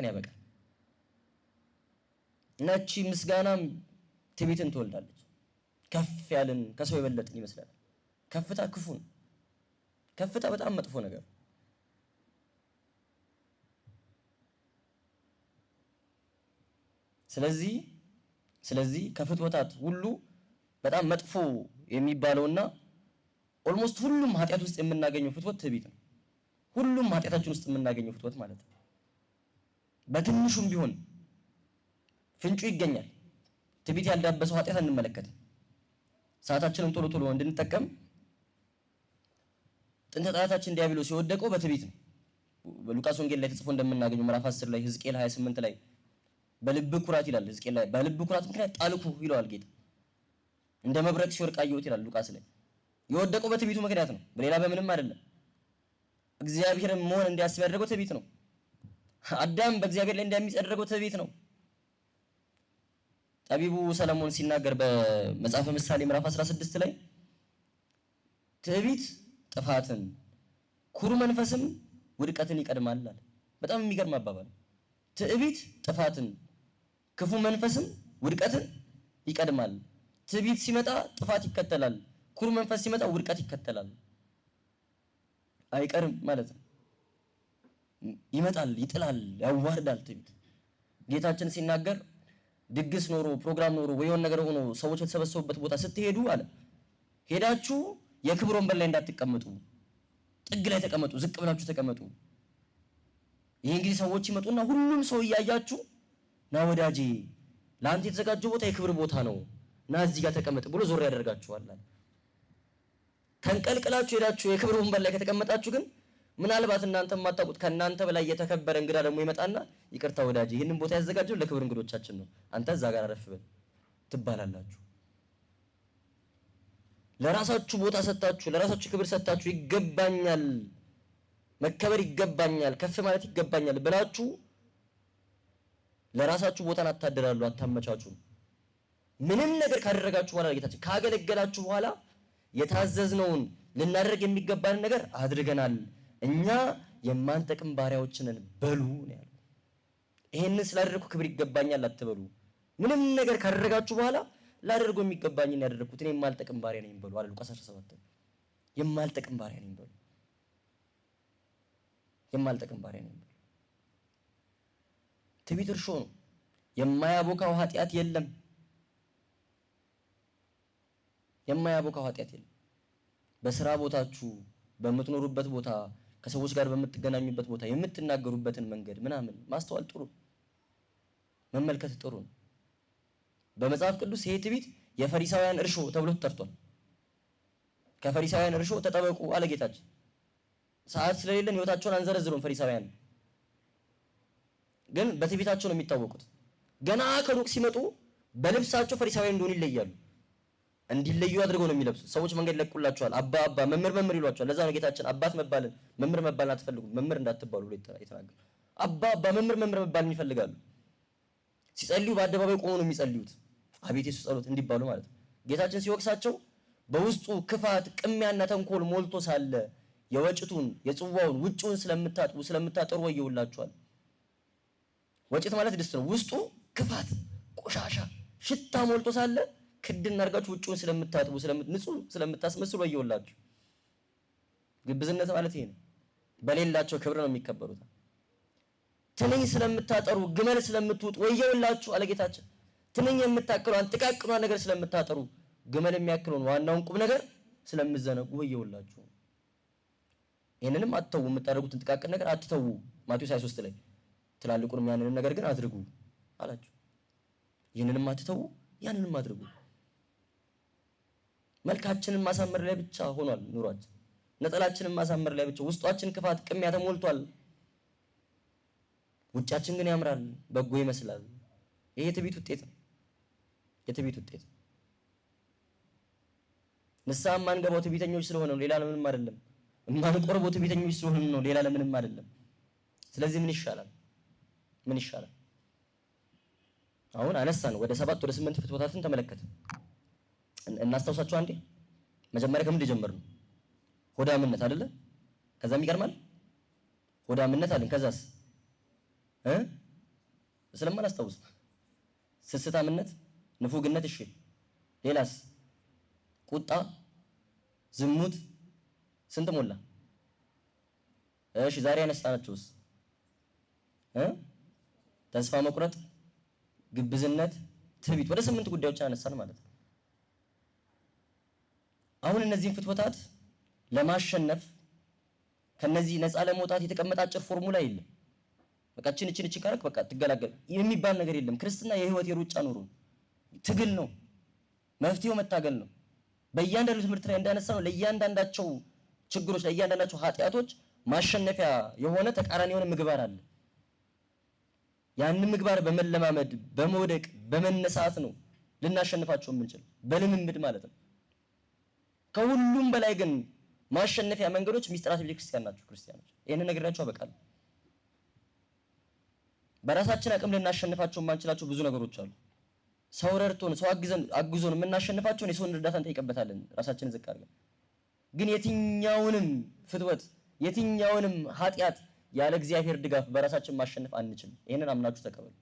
ያበቃል። ነቺ ምስጋናም ትዕቢትን ትወልዳለች። ከፍ ያልን ከሰው የበለጥን ይመስላል። ከፍታ ክፉ ነው። ከፍታ በጣም መጥፎ ነገር። ስለዚህ ከፍትወታት ሁሉ በጣም መጥፎ የሚባለውና ኦልሞስት ሁሉም ኃጢአት ውስጥ የምናገኘው ፍትወት ትዕቢት ነው። ሁሉም ኃጢአታችን ውስጥ የምናገኘው ፍትወት ማለት ነው። በትንሹም ቢሆን ፍንጩ ይገኛል። ትዕቢት ያልዳበሰው ኃጢአት እንመለከት። ሰዓታችንን ቶሎ ቶሎ እንድንጠቀም ጥንተ ጠላታችን ዲያብሎስ የወደቀው በትዕቢት ነው። በሉቃስ ወንጌል ላይ ተጽፎ እንደምናገኘው ምዕራፍ 10 ላይ ሕዝቅኤል 28 ላይ በልብ ኩራት ይላል። ሕዝቅኤል ላይ በልብ ኩራት ምክንያት ጣልኩ ይለዋል ጌታ። እንደ መብረቅ ሲወርቅ አየሁት ይላል ሉቃስ ላይ። የወደቀው በትዕቢቱ ምክንያት ነው፣ በሌላ በምንም አይደለም። እግዚአብሔርን መሆን እንዲያስብ ያደረገው ትዕቢት ነው። አዳም በእግዚአብሔር ላይ እንዲያምፅ ያደረገው ትዕቢት ነው። ጠቢቡ ሰለሞን ሲናገር በመጽሐፈ ምሳሌ ምዕራፍ 16 ላይ ትዕቢት ጥፋትን፣ ኩሩ መንፈስም ውድቀትን ይቀድማል አለ። በጣም የሚገርም አባባል። ትዕቢት ጥፋትን፣ ክፉ መንፈስም ውድቀትን ይቀድማል። ትዕቢት ሲመጣ ጥፋት ይከተላል፣ ኩሩ መንፈስ ሲመጣ ውድቀት ይከተላል። አይቀርም ማለት ነው። ይመጣል፣ ይጥላል፣ ያዋርዳል ትዕቢት። ጌታችን ሲናገር ድግስ ኖሮ ፕሮግራም ኖሮ ወይ የሆነ ነገር ሆኖ ሰዎች የተሰበሰቡበት ቦታ ስትሄዱ አለ ሄዳችሁ የክብር ወንበር ላይ እንዳትቀመጡ፣ ጥግ ላይ ተቀመጡ፣ ዝቅ ብላችሁ ተቀመጡ። ይሄን ጊዜ ሰዎች ይመጡና ሁሉም ሰው እያያችሁ ና ወዳጄ ለአንተ የተዘጋጀው ቦታ የክብር ቦታ ነው፣ ና እዚህ ጋር ተቀመጥ ብሎ ዞር ያደርጋችኋል። ተንቀልቅላችሁ ሄዳችሁ የክብር ወንበር ላይ ከተቀመጣችሁ ግን ምናልባት እናንተ የማታውቁት ከእናንተ በላይ የተከበረ እንግዳ ደግሞ ይመጣና ይቅርታ ወዳጄ ይህንን ቦታ ያዘጋጀው ለክብር እንግዶቻችን ነው፣ አንተ እዛ ጋር አረፍ በል ትባላላችሁ። ለራሳችሁ ቦታ ሰጣችሁ፣ ለራሳችሁ ክብር ሰጣችሁ፣ ይገባኛል፣ መከበር ይገባኛል፣ ከፍ ማለት ይገባኛል ብላችሁ ለራሳችሁ ቦታን አታደራሉ፣ አታመቻቹ። ምንም ነገር ካደረጋችሁ በኋላ ጌታችን ካገለገላችሁ በኋላ የታዘዝነውን ልናደርግ የሚገባንን ነገር አድርገናል፣ እኛ የማንጠቅም ባሪያዎች ነን በሉ ነው ያለው። ይሄንን ስላደረኩ ክብር ይገባኛል አትበሉ። ምንም ነገር ካደረጋችሁ በኋላ ላደርገው የሚገባኝን ያደረኩት እኔ የማልጠቅም ባሪያ ነኝ በሉ አለ ሉቃስ 17። የማልጠቅም ባሪያ ነኝ በሉ፣ የማልጠቅም ባሪያ ነኝ በሉ። ትዕቢት እርሾ ነው። የማያቦካው ኃጢአት የለም፣ የማያቦካው ኃጢአት የለም። በስራ ቦታችሁ፣ በምትኖሩበት ቦታ፣ ከሰዎች ጋር በምትገናኙበት ቦታ የምትናገሩበትን መንገድ ምናምን ማስተዋል ጥሩ፣ መመልከት ጥሩ ነው። በመጽሐፍ ቅዱስ ይሄ ትዕቢት የፈሪሳውያን እርሾ ተብሎ ተጠርቷል። ከፈሪሳውያን እርሾ ተጠበቁ አለ ጌታችን። ሰዓት ስለሌለን ህይወታቸውን አንዘረዝሩም። ፈሪሳውያን ግን በትዕቢታቸው ነው የሚታወቁት። ገና ከሩቅ ሲመጡ በልብሳቸው ፈሪሳውያን እንደሆኑ ይለያሉ። እንዲለዩ አድርገው ነው የሚለብሱት። ሰዎች መንገድ ለቁላቸዋል። አባ አባ መምህር መምህር ይሏቸዋል። ለዛ ነው ጌታችን አባት መባልን መምህር መባልን አትፈልጉም፣ መምህር እንዳትባሉ ብሎ የተናገረው። አባ አባ መምህር መምህር መባልን ይፈልጋሉ። ሲጸልዩ በአደባባይ ቆመው ነው የሚጸልዩት፣ አቤት የሱስ ጸሎት እንዲባሉ ማለት ነው። ጌታችን ሲወቅሳቸው በውስጡ ክፋት፣ ቅሚያና ተንኮል ሞልቶ ሳለ የወጭቱን የጽዋውን ውጭውን ስለምታጥቡ ስለምታጠሩ ወየውላችኋል። ወጭት ማለት ድስት ነው። ውስጡ ክፋት፣ ቆሻሻ፣ ሽታ ሞልቶ ሳለ ክድና አድርጋችሁ ውጭውን ስለምታጥቡ ንጹህ ስለምታስመስሉ ወየውላችሁ። ግብዝነት ማለት ይሄ ነው። በሌላቸው ክብር ነው የሚከበሩት። ትንኝ ስለምታጠሩ ግመል ስለምትውጡ ወየውላችሁ አለ ጌታችን። ትንኝ የምታክሏን ጥቃቅኗን ነገር ስለምታጠሩ ግመል የሚያክለውን ዋናውን ቁም ነገር ስለምዘነጉ ወየውላችሁ። ይሄንንም አትተው፣ የምታደርጉትን ጥቃቅን ነገር አትተው። ማቴዎስ 23 ላይ ትላልቁንም ያንንም ነገር ግን አድርጉ አላችሁ። ይሄንንም አትተው፣ ያንንም አድርጉ። መልካችንን ማሳመር ላይ ብቻ ሆኗል ኑሯችን። ነጠላችንን ማሳመር ላይ ብቻ። ውስጣችን ክፋት፣ ቅሚያ ተሞልቷል። ውጫችን ግን ያምራል፣ በጎ ይመስላል። ይሄ የትዕቢት ውጤት ነው። የትዕቢት ውጤት ንስሐ የማንገባው ትዕቢተኞች ስለሆነ ነው፣ ሌላ ለምንም አይደለም። የማንቆርበው ትዕቢተኞች ስለሆነ ነው፣ ሌላ ለምንም አይደለም። ስለዚህ ምን ይሻላል? ምን ይሻላል? አሁን አነሳን ወደ 7 ወደ 8 ፍትወታትን ተመለከትን። እናስታውሳቸው አንዴ። መጀመሪያ ከምን ጀመርነው? ሆዳምነት አይደለ? ከዛም ይቀርማል ሆዳምነት አለን። ከዛስ ስለማላስታውስ ስስታምነት፣ ንፉግነት፣ እሺ ሌላስ? ቁጣ፣ ዝሙት፣ ስንት ሞላ? እሺ ዛሬ ያነሳናቸውስ ተስፋ መቁረጥ፣ ግብዝነት፣ ትዕቢት፣ ወደ 8 ጉዳዮች አነሳን ማለት ነው። አሁን እነዚህን ፍትወታት ለማሸነፍ ከነዚህ ነፃ ለመውጣት የተቀመጠ አጭር ፎርሙላ የለም። በቃ እቺን ካረክ በቃ ትገላገል የሚባል ነገር የለም። ክርስትና የህይወት የሩጫ ኑሮ ትግል ነው። መፍትሄው መታገል ነው። በእያንዳንዱ ትምህርት ላይ እንዳነሳነው ለእያንዳንዳቸው ችግሮች፣ ለእያንዳንዳቸው ኃጢያቶች ማሸነፊያ የሆነ ተቃራኒ የሆነ ምግባር አለ። ያንን ምግባር በመለማመድ በመውደቅ በመነሳት ነው ልናሸንፋቸው የምንችል፣ በልምምድ ማለት ነው። ከሁሉም በላይ ግን ማሸነፊያ መንገዶች ሚስጥራት ቤተክርስቲያን ናቸው። ክርስቲያኖች ይሄንን ነግሬያቸው አበቃለሁ። በራሳችን አቅም ልናሸንፋቸው የማንችላቸው ብዙ ነገሮች አሉ። ሰው ረድቶን ሰው አግዞን የምናሸንፋቸውን የሰውን እርዳታ እንጠይቅበታለን ራሳችንን ዝቅ አድርገን። ግን የትኛውንም ፍትወት የትኛውንም ኃጢአት ያለ እግዚአብሔር ድጋፍ በራሳችን ማሸነፍ አንችልም። ይሄንን አምናችሁ ተቀበሉ።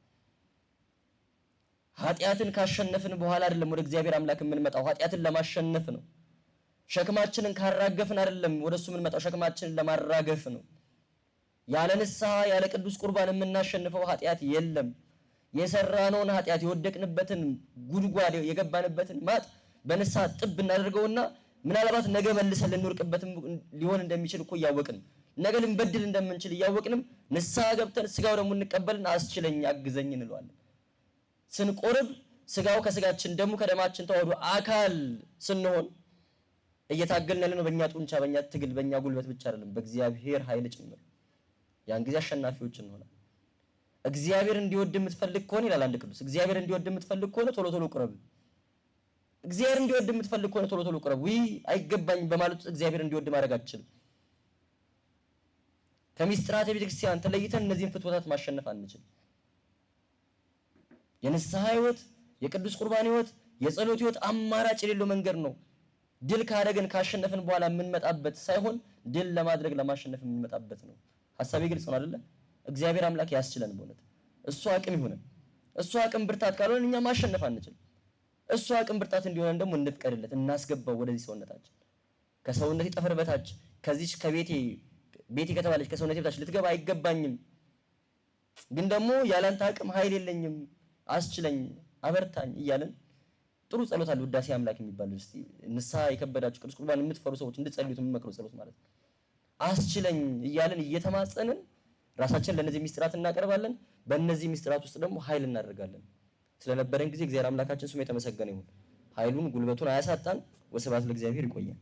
ኃጢአትን ካሸነፍን በኋላ አይደለም ወደ እግዚአብሔር አምላክ የምንመጣው፣ ኃጢአትን ለማሸነፍ ነው። ሸክማችንን ካራገፍን አይደለም ወደሱ የምንመጣው፣ ሸክማችንን ለማራገፍ ነው። ያለ ንስሐ ያለ ቅዱስ ቁርባን የምናሸንፈው ኃጢአት የለም። የሰራነውን ኃጢአት የወደቅንበትን ጉድጓድ የገባንበትን ማጥ በንስሐ ጥብ እናደርገውና ምናልባት ነገ መልሰን ልንወርቅበትም ሊሆን እንደሚችል እኮ እያወቅን ነገ ልንበድል እንደምንችል እያወቅንም ንስሐ ገብተን ስጋው ደግሞ እንቀበልን አስችለኝ አግዘኝ እንለዋለን። ስንቆርብ ስጋው ከስጋችን ደሙ ከደማችን ተዋህዶ አካል ስንሆን እየታገልን ያለነው በእኛ ጡንቻ በእኛ ትግል በእኛ ጉልበት ብቻ አይደለም፣ በእግዚአብሔር ኃይል ጭምር። ያን ጊዜ አሸናፊዎች እንሆናለን። እግዚአብሔር እንዲወድ የምትፈልግ ከሆነ ይላል አንድ ቅዱስ፣ እግዚአብሔር እንዲወድ የምትፈልግ ከሆነ ቶሎ ቶሎ ቁረብ። እግዚአብሔር እንዲወድ የምትፈልግ ከሆነ ቶሎ ቶሎ ቁረብ። አይገባኝም በማለት እግዚአብሔር እንዲወድ ማድረግ አትችልም። ከሚስጥራተ ቤተክርስቲያን ተለይተን እነዚህን ፍትወታት ማሸነፍ አንችልም። የንስሐ ህይወት፣ የቅዱስ ቁርባን ህይወት፣ የጸሎት ህይወት አማራጭ የሌለው መንገድ ነው። ድል ካደረግን ካሸነፍን በኋላ የምንመጣበት ሳይሆን ድል ለማድረግ ለማሸነፍ የምንመጣበት ነው። ሐሳቤ ግልጽ ነው አይደለ? እግዚአብሔር አምላክ ያስችለን በእውነት እሱ አቅም ይሁን። እሱ አቅም ብርታት ካልሆነ እኛ ማሸነፍ አንችልም። እሱ አቅም ብርታት እንዲሆነን ደግሞ እንፍቀድለት፣ እናስገባው ወደዚህ ሰውነታችን። ከሰውነቴ ጠፈር በታች ከዚች ቤቴ ከተባለች ከሰውነቴ በታች ልትገባ አይገባኝም፣ ግን ደግሞ ያላንተ አቅም ኃይል የለኝም፣ አስችለኝ፣ አበርታኝ እያልን ጥሩ ጸሎት አለ ውዳሴ አምላክ የሚባል። እስቲ ንስሐ የከበዳችሁ ቅዱስ ቁርባን የምትፈሩ ሰዎች እንድትጸልዩት የምመክረው ጸሎት ማለት ነው። አስችለኝ እያልን እየተማጸንን ራሳችን ለነዚህ ሚስጥራት እናቀርባለን። በእነዚህ ሚስጥራት ውስጥ ደግሞ ኃይል እናደርጋለን። ስለነበረን ጊዜ እግዚአብሔር አምላካችን ስሙ የተመሰገነ ይሁን። ኃይሉን ጉልበቱን አያሳጣን። ወስብሐት ለእግዚአብሔር። ይቆያል።